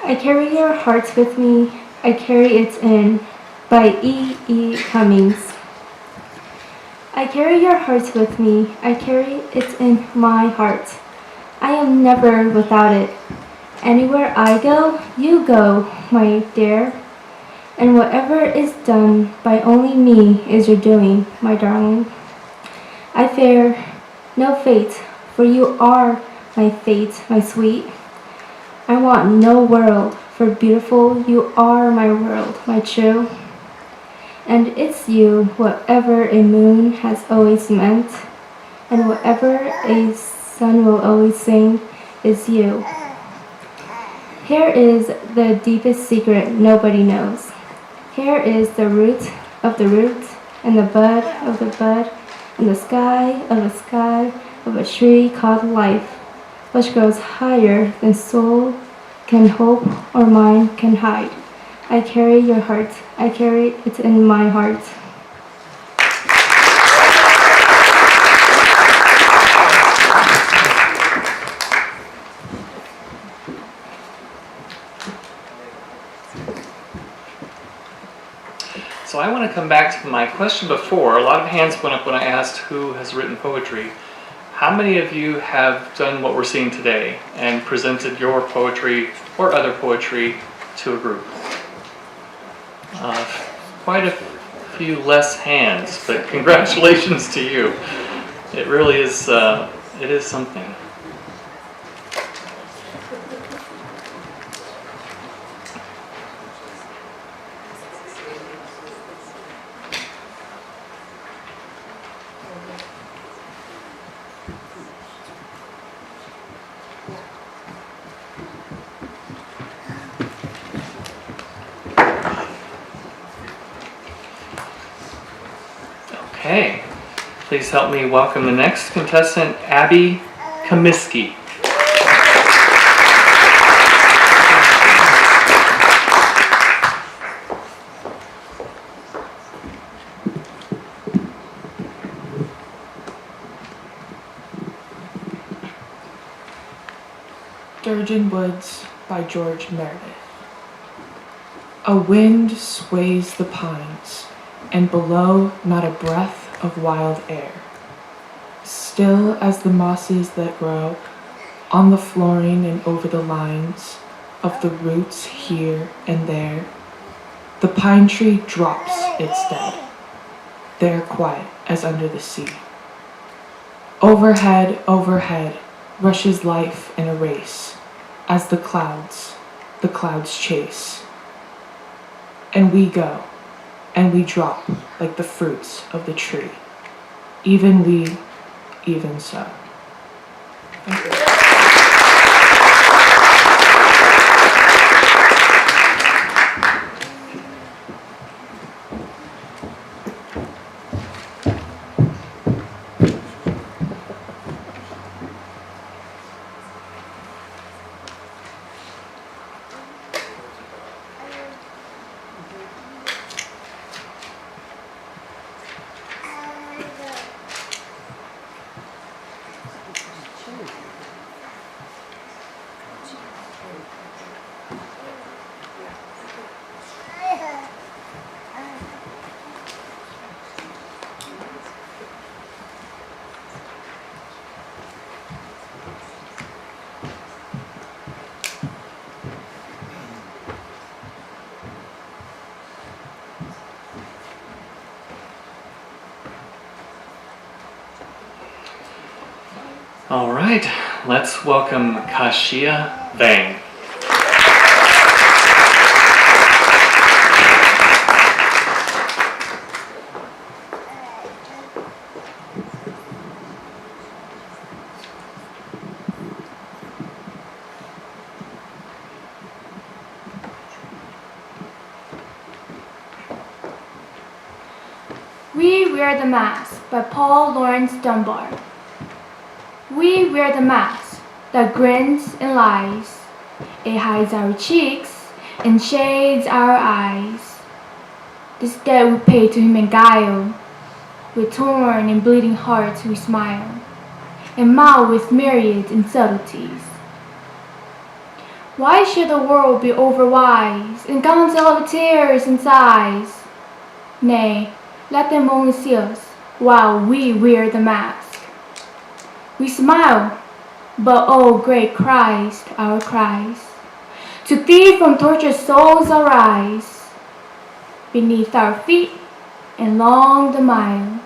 I carry your hearts with me I Carry It In by E. E. Cummings. I carry your heart with me. I carry it in my heart. I am never without it. Anywhere I go, you go, my dear. And whatever is done by only me is your doing, my darling. I fear no fate, for you are my fate, my sweet. I want no world, for beautiful you are my world, my true. And it's you, whatever a moon has always meant, and whatever a sun will always sing, is you. Here is the deepest secret nobody knows. Here is the root of the root, and the bud of the bud, and the sky of a tree called life, which grows higher than soul can hope or mind can hide. I carry your heart. I carry it in my heart. So I want to come back to my question before. A lot of hands went up when I asked who has written poetry. How many of you have done what we're seeing today and presented your poetry or other poetry to a group? Quite a few less hands, but congratulations to you. It really is, it is something. Okay, please help me welcome the next contestant, Abby Comiskey. Durgin Woods by George Meredith. A wind sways the pines, and below not a breath of wild air. Still as the mosses that grow on the flooring and over the lines of the roots here and there, the pine tree drops its dead, there quiet as under the sea. Overhead, overhead, rushes life in a race, as the clouds chase. And we go, and we drop like the fruits of the tree. Even we, even so. Thank you. All right, let's welcome Kashia Vang. We Wear the Mask by Paul Laurence Dunbar. We wear the mask that grins and lies. It hides our cheeks and shades our eyes. This debt we pay to human guile. With torn and bleeding hearts we smile, and mow with myriad and subtleties. Why should the world be overwise, and counsel of tears and sighs? Nay, let them only see us, while we wear the mask. We smile, but oh great Christ, our cries, to thee from tortured souls arise. Beneath our feet, and long the mile.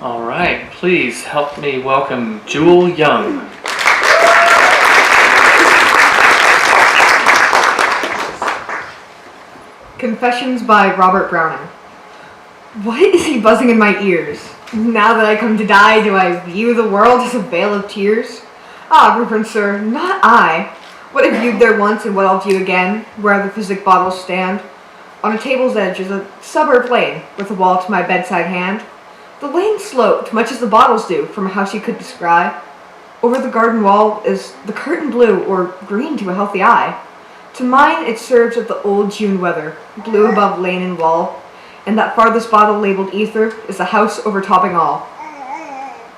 All right, please help me welcome Jewel Young. Confessions by Robert Browning. What is he buzzing in my ears? Now that I come to die, do I view the world as a veil of tears? Ah, reverend sir, not I. What I viewed there once and what I'll view again, where the physic bottles stand. On a table's edge is a suburb lane, with a wall to my bedside hand. The lane sloped, much as the bottles do, from a house you could descry. Over the garden wall is the curtain blue, or green to a healthy eye. To mine it serves of the old June weather, blue above lane and wall, and that farthest bottle labeled ether is the house overtopping all.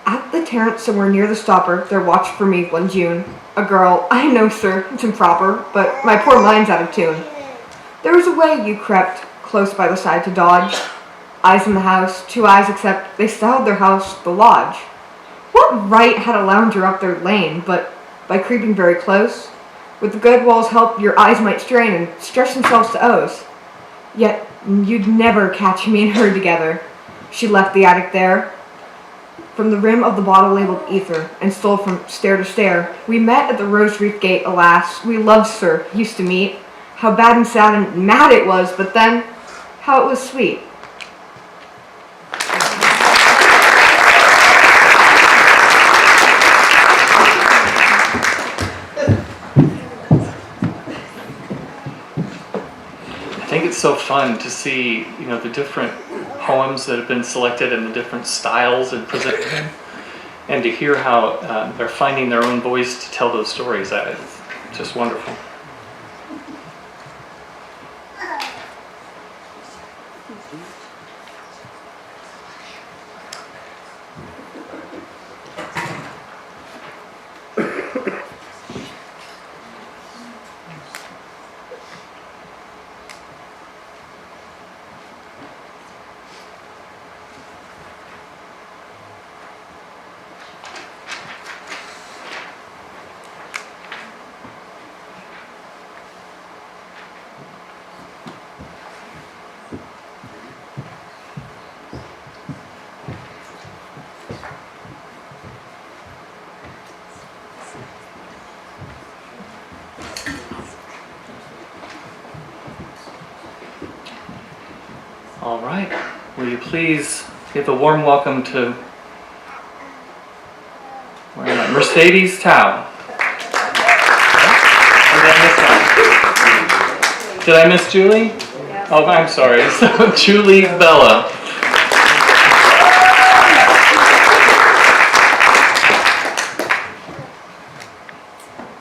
At the terrace somewhere near the stopper, there watched for me one June. A girl, I know sir, it's improper, but my poor mind's out of tune. There was a way you crept, close by the side to dodge. Eyes in the house, 2 eyes except they styled their house the lodge. What right had a lounger up their lane, but by creeping very close? With the good wall's help, your eyes might strain and stretch themselves to O's. Yet you'd never catch me and her together. She left the attic there, from the rim of the bottle labeled ether, and stole from stair to stair. We met at the Rose Reef Gate, alas. We loved, sir, used to meet. How bad and sad and mad it was, but then, how it was sweet. I think it's so fun to see, the different poems that have been selected and the different styles and presented, and to hear how they're finding their own voice to tell those stories. It's just wonderful. All right, will you please give a warm welcome to Mercedes Tao. Did I miss Julie? Oh, I'm sorry. So Julie Bella.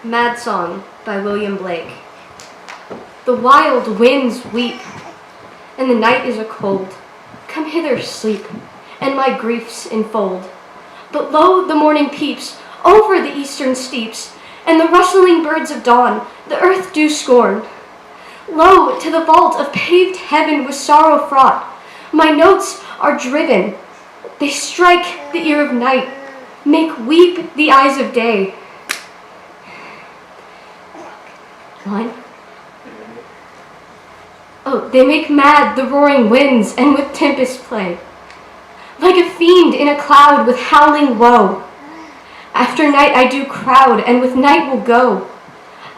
Mad Song by William Blake. The wild winds weep, and the night is a cold. Come hither, sleep, and my griefs enfold. But lo, the morning peeps over the eastern steeps, and the rustling birds of dawn the earth do scorn. Lo, to the vault of paved heaven with sorrow fraught, my notes are driven. They strike the ear of night, make weep the eyes of day. Line. Oh, they make mad the roaring winds and with tempest play. Like a fiend in a cloud with howling woe. After night I do crowd, and with night will go.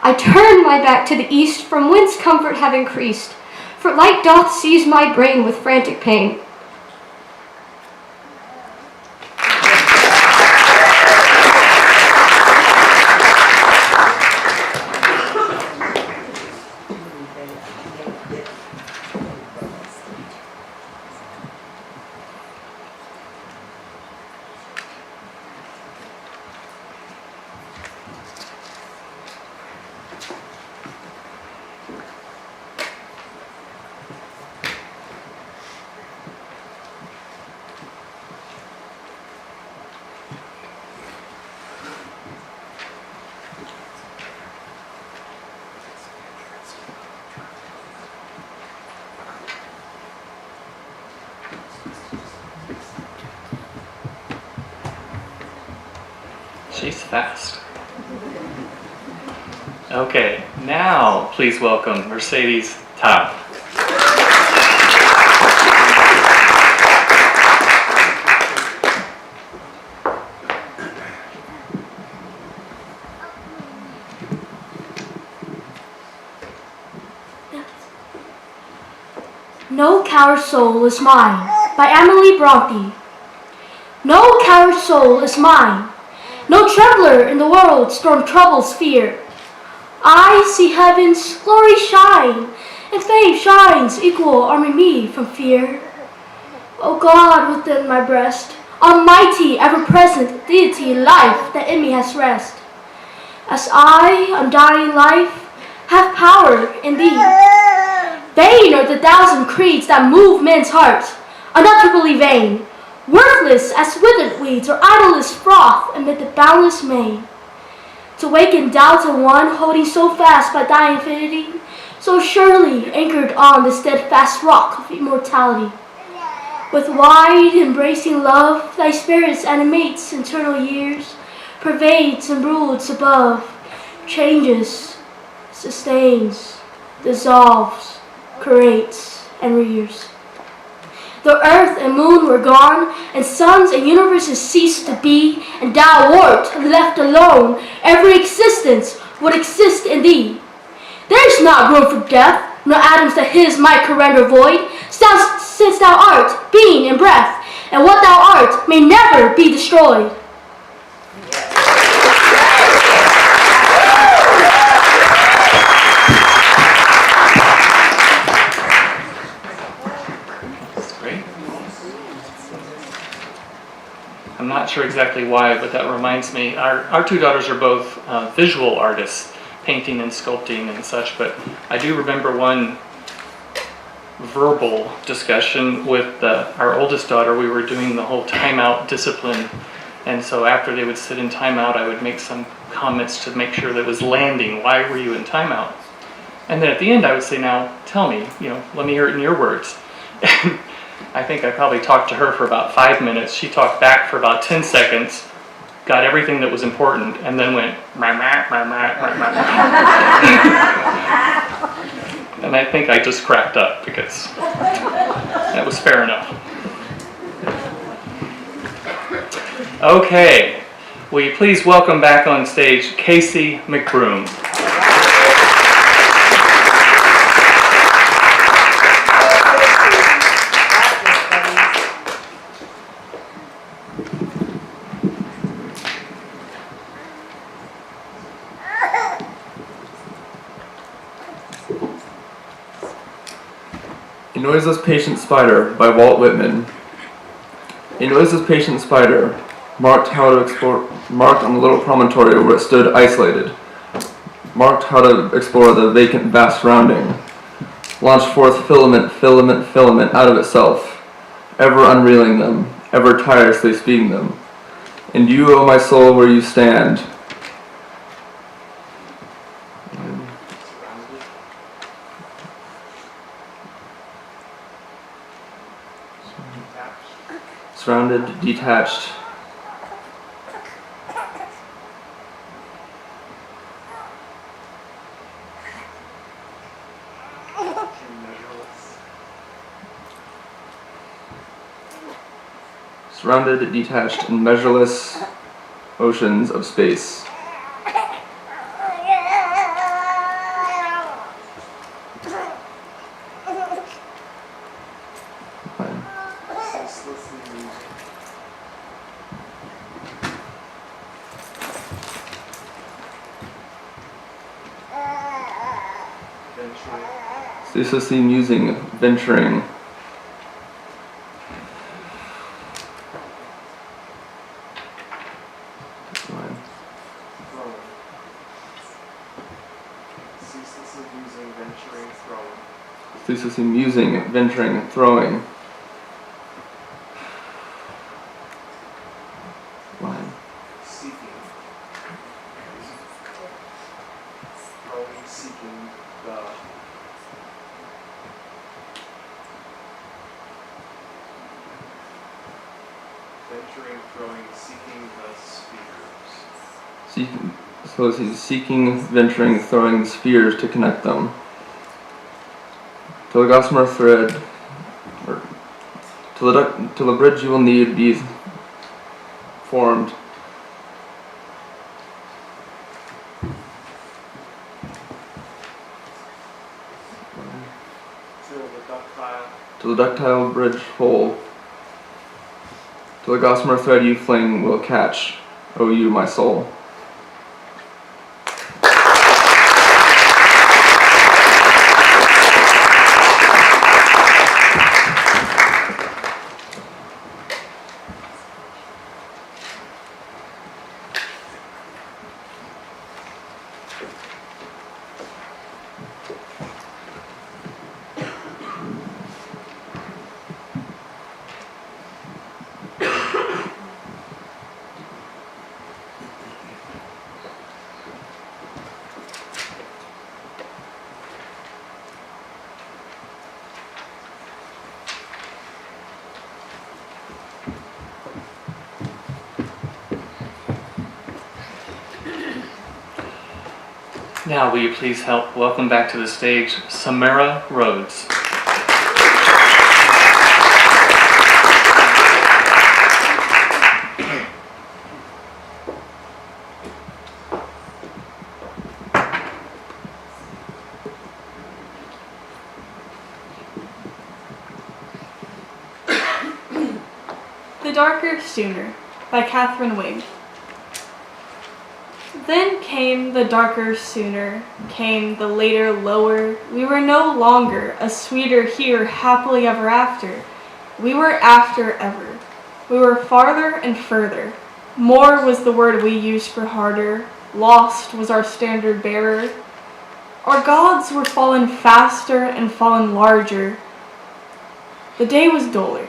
I turn my back to the east, from whence comfort have increased, for light doth seize my brain with frantic pain. She's fast. Okay, now please welcome Mercedes Taub. No Coward Soul is Mine by Emily Bronte. No coward soul is mine. No trembler in the world storm troubles fear. I see heaven's glory shine, and fame shines equal arming me from fear. O God within my breast, almighty, ever-present deity life that in me has rest. As I, undying life, have power in thee. Vain are the thousand creeds that move men's hearts, unutterably vain. Worthless as withered weeds or idlest froth amid the boundless main. To waken doubt in one holding so fast by thy infinity, so surely anchored on the steadfast rock of immortality. With wide embracing love, thy spirit animates eternal years, pervades and broods above, changes, sustains, dissolves, creates, and rears. The earth and moon were gone, and suns and universes ceased to be, and thou wert left alone. Every existence would exist in thee. There is not room for death, nor atoms that his might could render void, since thou art being and breath, and what thou art may never be destroyed. I'm not sure exactly why, but that reminds me, our two daughters are both visual artists, painting and sculpting and such, but I do remember one verbal discussion with our oldest daughter. We were doing the whole timeout discipline, and so after they would sit in timeout, I would make some comments to make sure that it was landing. Why were you in timeout? And then at the end I would say, now tell me, let me hear it in your words. I think I probably talked to her for about 5 minutes. She talked back for about 10 seconds, got everything that was important, and then went, rah, rah, rah, rah, rah, rah. And I think I just cracked up because that was fair enough. Okay, will you please welcome back on stage Casey McBroom. A Noiseless Patient Spider by Walt Whitman. A noiseless patient spider marked on the little promontory where it stood isolated, marked how to explore the vacant vast surrounding, launched forth filament, filament, filament out of itself, ever unreeling them, ever tirelessly speeding them. And you, O my soul, where you stand, Surrounded, detached. Surrounded, detached, in measureless oceans of space. Fine. Ceaselessly musing, venturing. Fine. Ceaselessly musing, venturing, throwing. Ceaselessly musing, venturing, throwing. Line. Seeking. Throwing, seeking, the. Venturing, throwing, seeking the spheres. Seeking, so he's seeking, venturing, throwing spheres to connect them. Till the gossamer thread, or till the bridge you will need be formed. Till the ductile bridge whole. Till the gossamer thread you fling will catch, O you my soul. Now, will you please help welcome back to the stage Samara Rhodes. The Darker Sooner by Catherine Wing. Then came the darker sooner, came the later lower. We were no longer a sweeter here happily ever after. We were after ever. We were farther and further. More was the word we used for harder. Lost was our standard bearer. Our gods were fallen faster and fallen larger. The day was duller.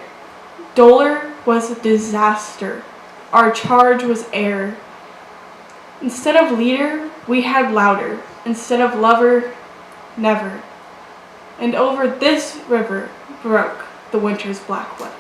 Duller was disaster. Our charge was air. Instead of leader, we had louder. Instead of lover, never. And over this river broke the winter's black weather.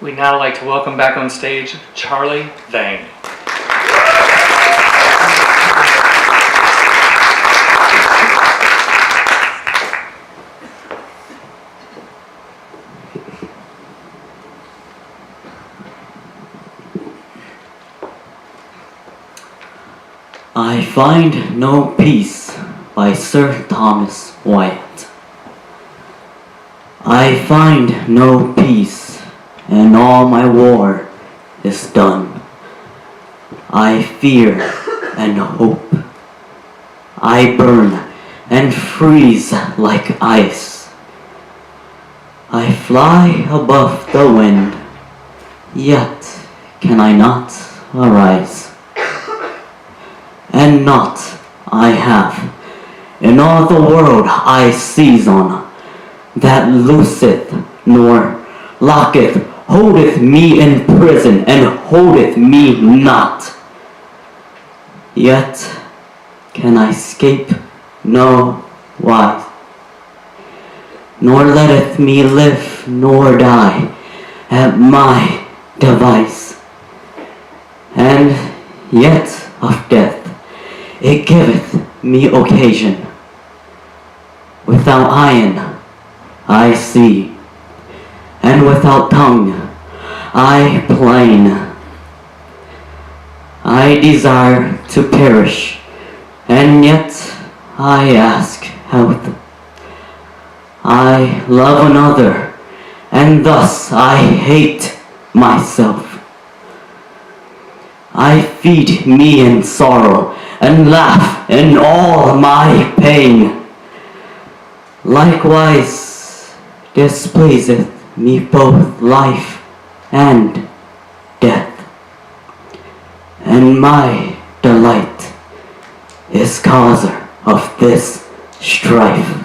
We'd now like to welcome back on stage Charlie Vang. I Find No Peace by Sir Thomas Wyatt. I find no peace, and all my war is done. I fear and hope. I burn and freeze like ice. I fly above the wind, yet can I not arise. And naught I have in all the world I seize on, that looseth nor locketh, holdeth me in prison, and holdeth me not. Yet can I escape no wise, nor letteth me live nor die at my device. And yet of death it giveth me occasion. Without iron I see, and without tongue I plain. I desire to perish, and yet I ask health. I love another, and thus I hate myself. I feed me in sorrow, and laugh in all my pain. Likewise displeaseth me both life and death, and my delight is causer of this strife.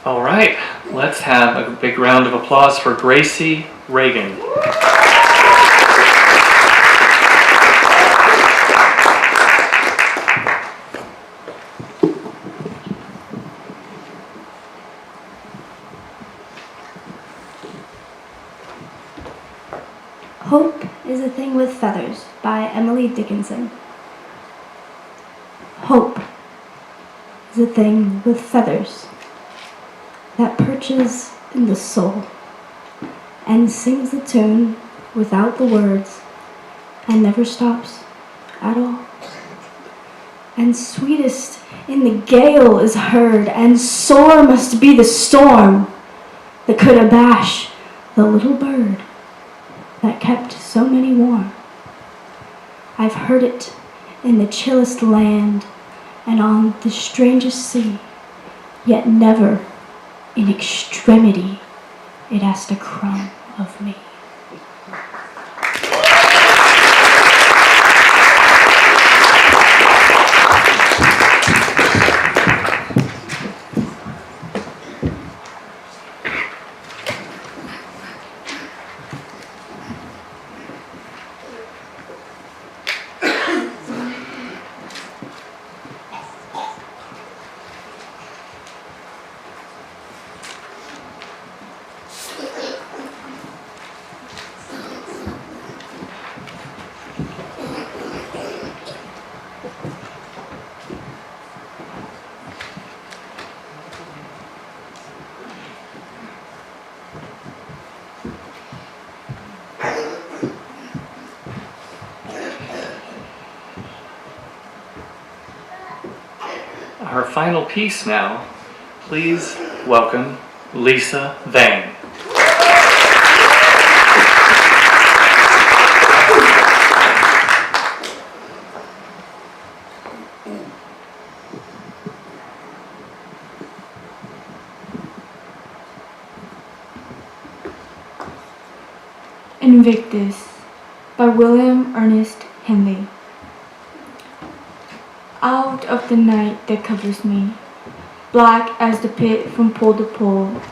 All right, let's have a big round of applause for Gracie Reagan. Hope is a Thing with Feathers by Emily Dickinson. Hope is a thing with feathers that perches in the soul and sings the tune without the words and never stops at all. And sweetest in the gale is heard, and sore must be the storm that could abash the little bird that kept so many warm. I've heard it in the chillest land and on the strangest sea, yet never in extremity it asked a crumb of me. Our final piece now, please welcome Lisa Vang. Invictus by William Ernest Henley. Out of the night that covers me, black as the pit from pole to pole,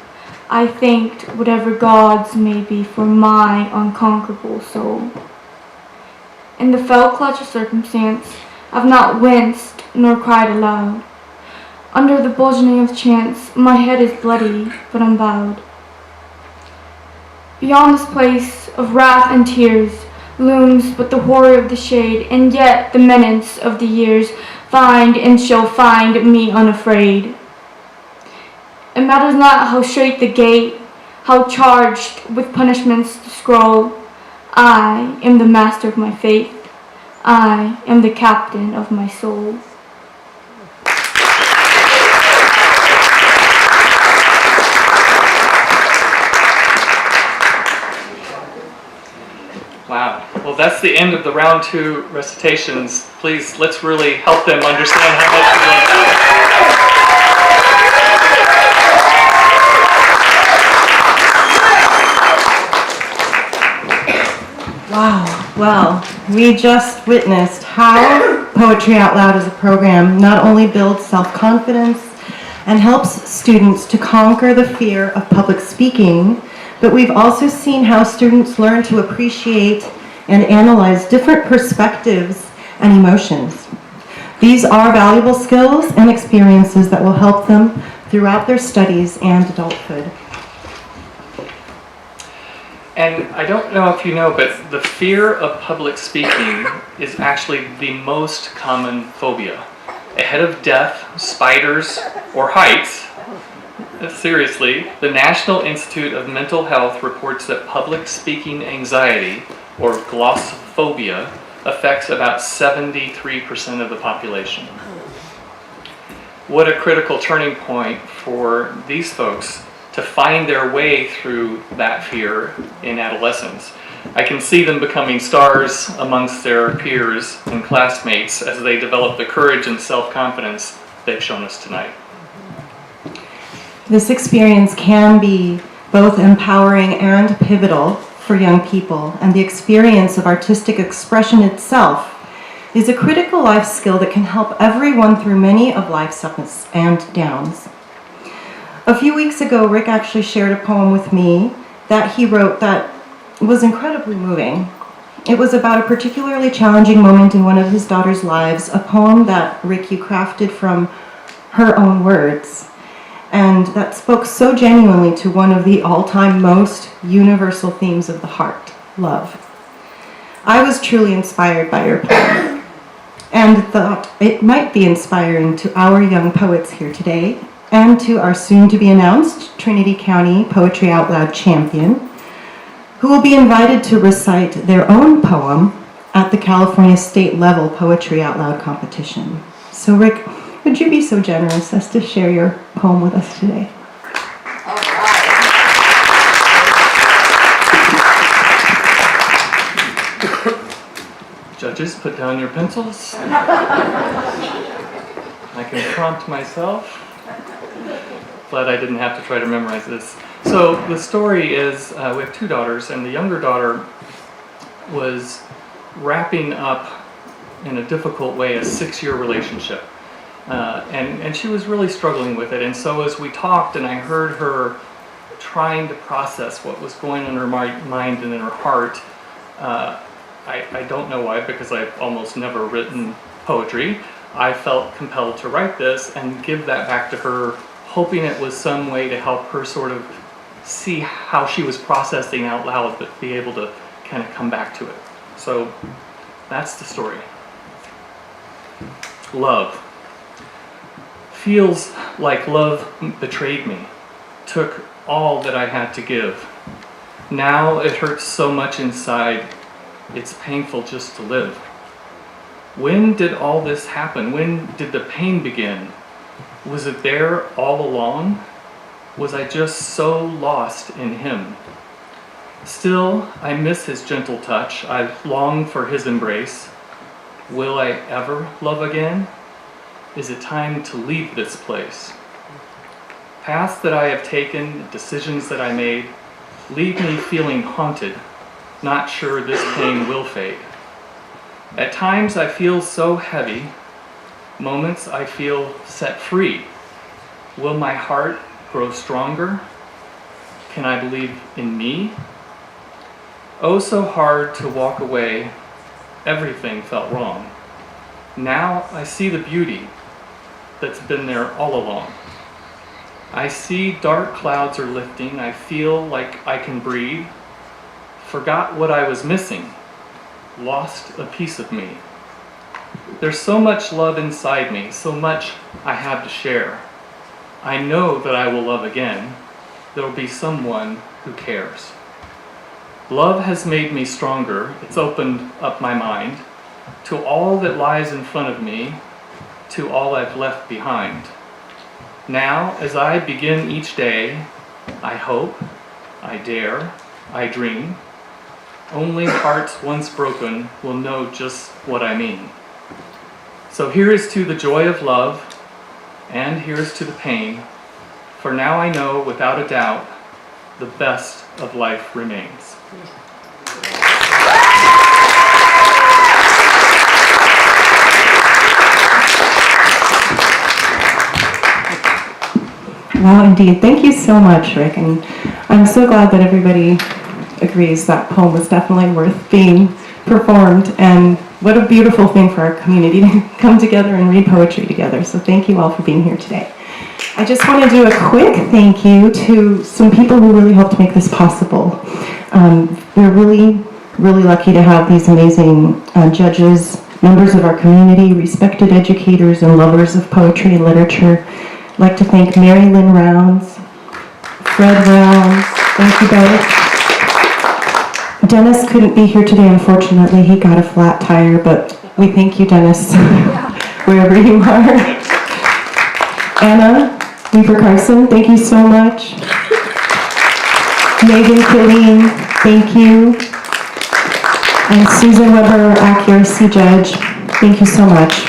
I thanked whatever gods may be for my unconquerable soul. In the fell clutch of circumstance, I've not winced nor cried aloud. Under the bludgeoning of chance, my head is bloody, but unbowed. Beyond this place of wrath and tears looms but the horror of the shade, and yet the menace of the years find and shall find me unafraid. It matters not how straight the gate, how charged with punishments the scroll. I am the master of my faith. I am the captain of my soul. Wow. Well, that's the end of the round 2 recitations. Please, let's really help them understand how much we love them. Wow. Well, we just witnessed how Poetry Out Loud as a program not only builds self-confidence and helps students to conquer the fear of public speaking, but we've also seen how students learn to appreciate and analyze different perspectives and emotions. These are valuable skills and experiences that will help them throughout their studies and adulthood. And I don't know if you know, but the fear of public speaking is actually the most common phobia. Ahead of death, spiders, or heights. Seriously, the National Institute of Mental Health reports that public speaking anxiety, or glossophobia, affects about 73% of the population. What a critical turning point for these folks to find their way through that fear in adolescence. I can see them becoming stars amongst their peers and classmates as they develop the courage and self-confidence they've shown us tonight. This experience can be both empowering and pivotal for young people, and the experience of artistic expression itself is a critical life skill that can help everyone through many of life's ups and downs. A few weeks ago, Rick actually shared a poem with me that he wrote that was incredibly moving. It was about a particularly challenging moment in one of his daughter's lives, a poem that Rick, you crafted from her own words, and that spoke so genuinely to one of the all-time most universal themes of the heart, love. I was truly inspired by your poem and thought it might be inspiring to our young poets here today and to our soon-to-be-announced Trinity County Poetry Out Loud champion, who will be invited to recite their own poem at the California State Level Poetry Out Loud competition. So Rick, would you be so generous as to share your poem with us today? Judges, put down your pencils. I can prompt myself. Glad I didn't have to try to memorize this. So the story is, we have 2 daughters, and the younger daughter was wrapping up in a difficult way a 6-year relationship. And she was really struggling with it. And so as we talked and I heard her trying to process what was going on in her mind and in her heart, I don't know why, because I've almost never written poetry. I felt compelled to write this and give that back to her, hoping it was some way to help her sort of see how she was processing out loud, but be able to kind of come back to it. So that's the story. Love. Feels like love betrayed me, took all that I had to give. Now it hurts so much inside, it's painful just to live. When did all this happen? When did the pain begin? Was it there all along? Was I just so lost in him? Still, I miss his gentle touch. I long for his embrace. Will I ever love again? Is it time to leave this place? Paths that I have taken, decisions that I made, leave me feeling haunted, not sure this pain will fade. At times I feel so heavy, moments I feel set free. Will my heart grow stronger? Can I believe in me? Oh, so hard to walk away, everything felt wrong. Now I see the beauty that's been there all along. I see dark clouds are lifting, I feel like I can breathe. Forgot what I was missing, lost a piece of me. There's so much love inside me, so much I have to share. I know that I will love again. There'll be someone who cares. Love has made me stronger. It's opened up my mind to all that lies in front of me, to all I've left behind. Now, as I begin each day, I hope, I dare, I dream. Only hearts once broken will know just what I mean. So here is to the joy of love, and here's to the pain. For now I know, without a doubt, the best of life remains. Wow, indeed. Thank you so much, Rick. And I'm so glad that everybody agrees that poem was definitely worth being performed. And what a beautiful thing for our community to come together and read poetry together. So thank you all for being here today. I just want to do a quick thank you to some people who really helped make this possible. We're really lucky to have these amazing judges, members of our community, respected educators, and lovers of poetry and literature. I'd like to thank Mary Lynn Rounds, Fred Rounds, thank you both. Dennis couldn't be here today, unfortunately. He got a flat tire, but we thank you, Dennis, wherever you are. Anna Weaver Carson, thank you so much. Megan Killeen, thank you. And Susan Weber, accuracy judge, thank you so much.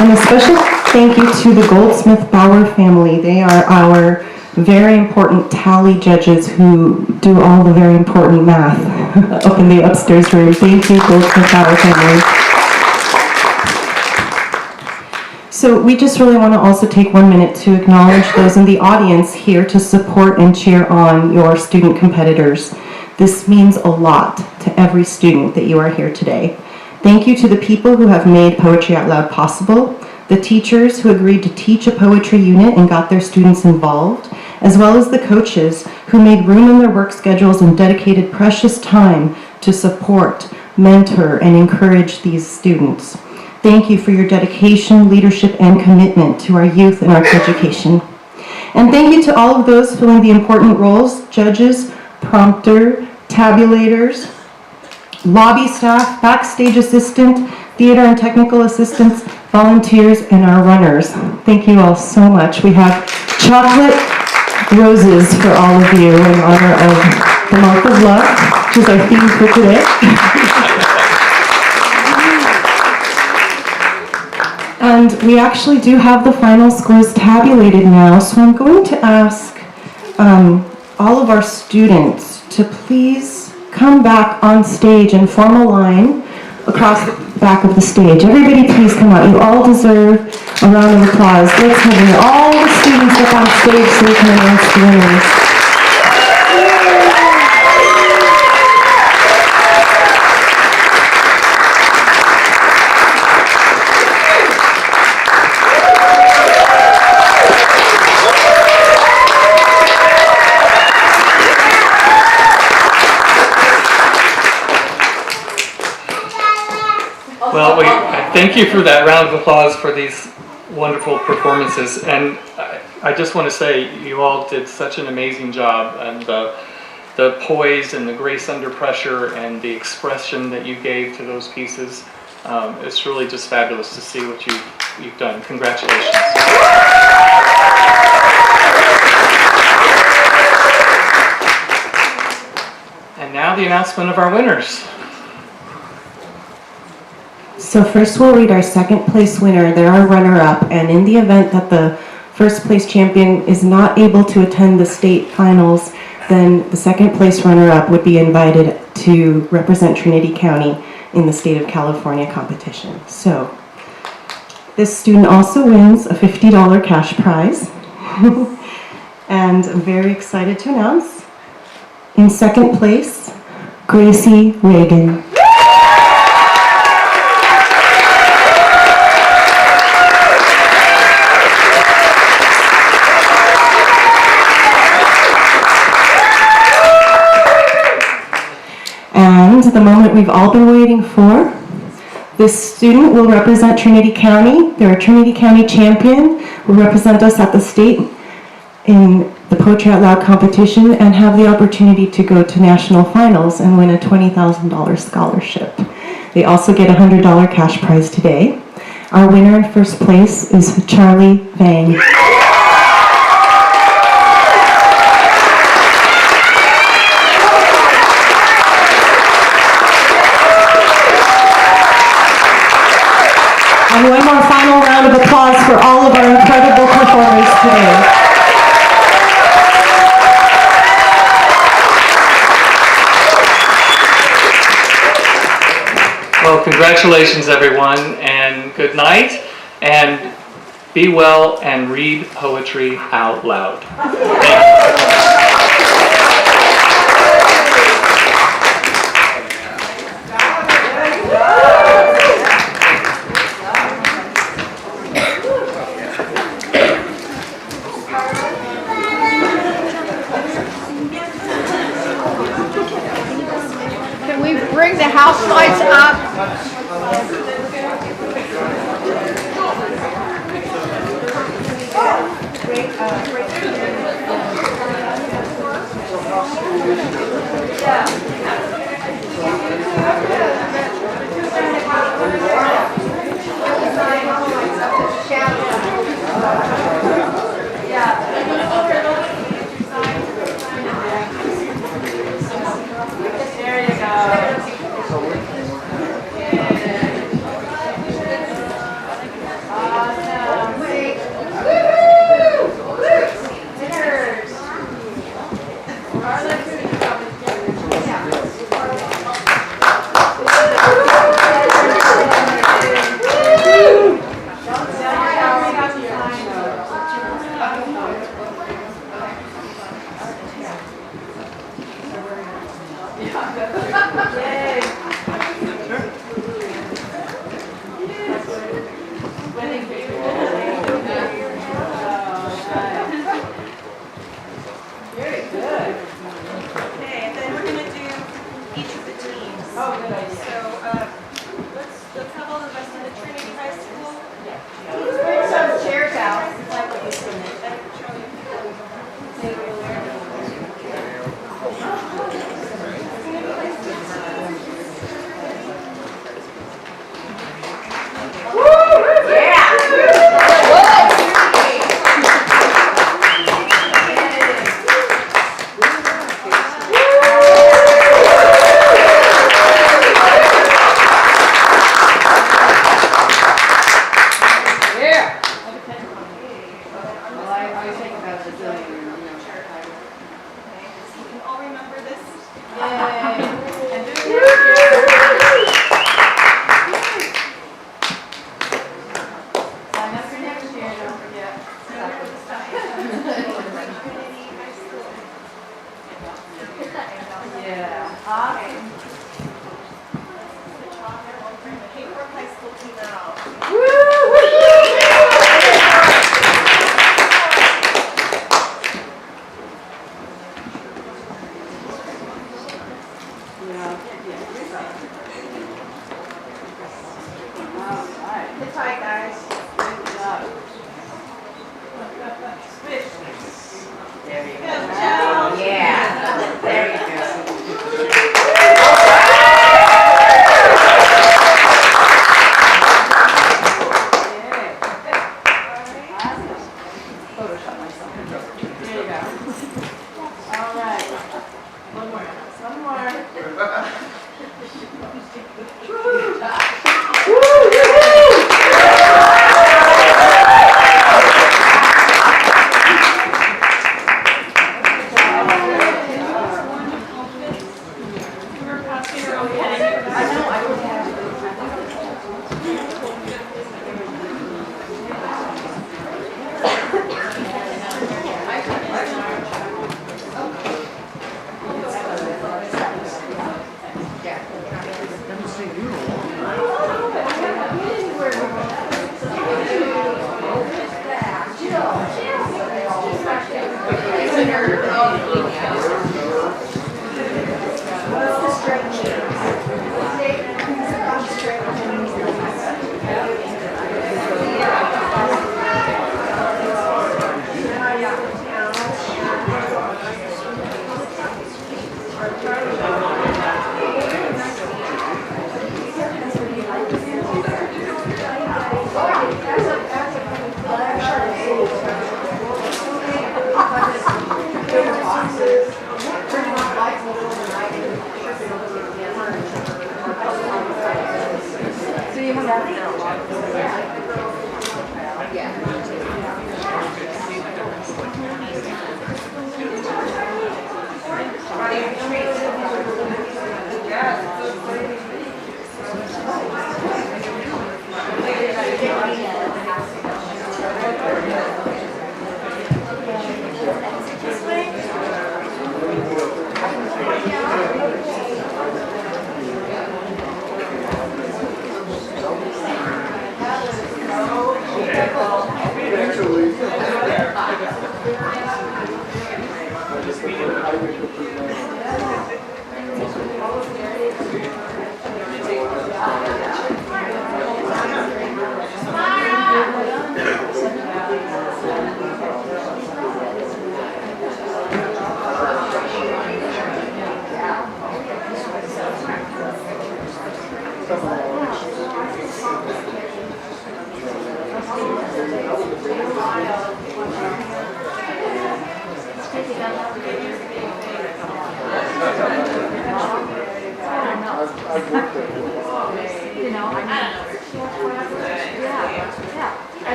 And a special thank you to the Goldsmith Bauer family. They are our very important tally judges who do all the very important math up in the upstairs room. Thank you, Goldsmith Bauer family. So we just really want to also take 1 minute to acknowledge those in the audience here to support and cheer on your student competitors. This means a lot to every student that you are here today. Thank you to the people who have made Poetry Out Loud possible, the teachers who agreed to teach a poetry unit and got their students involved, as well as the coaches who made room in their work schedules and dedicated precious time to support, mentor, and encourage these students. Thank you for your dedication, leadership, and commitment to our youth and arts education. And thank you to all of those filling the important roles, judges, prompter, tabulators, lobby staff, backstage assistant, theater and technical assistants, volunteers, and our runners. Thank you all so much. We have chocolate roses for all of you in honor of the month of love, which is our theme for today. And we actually do have the final scores tabulated now, so I'm going to ask all of our students to please come back on stage and form a line across the back of the stage. Everybody please come out. You all deserve a round of applause. Let's have all the students up on stage so we can announce the winners. Well, thank you for that round of applause for these wonderful performances. And I just want to say you all did such an amazing job. And the poise and the grace under pressure and the expression that you gave to those pieces, it's really just fabulous to see what you've done. Congratulations. And now the announcement of our winners. So first we'll read our second place winner, they're our runner-up, and in the event that the first place champion is not able to attend the state finals, then the second place runner-up would be invited to represent Trinity County in the state of California competition. So this student also wins a $50 cash prize. And I'm very excited to announce, in second place, Gracie Reagan. And the moment we've all been waiting for, this student will represent Trinity County. They're a Trinity County champion, will represent us at the state in the Poetry Out Loud competition and have the opportunity to go to national finals and win a $20,000 scholarship. They also get a $100 cash prize today. Our winner in first place is Charlie Vang. And one more final round of applause for all of our incredible performers today. Well, congratulations everyone, and good night, and be well and read poetry out loud. Can we bring the house lights up? There you go.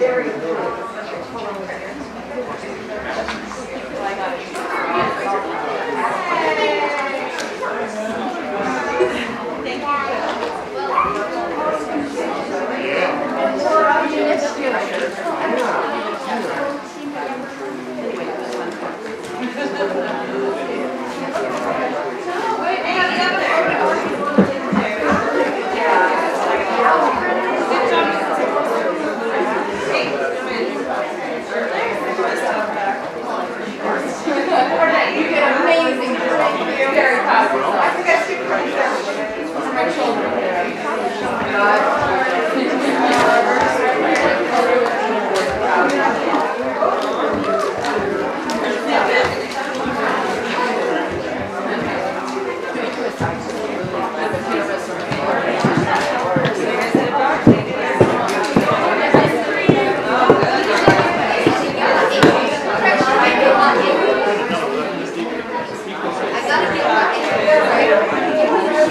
Very good.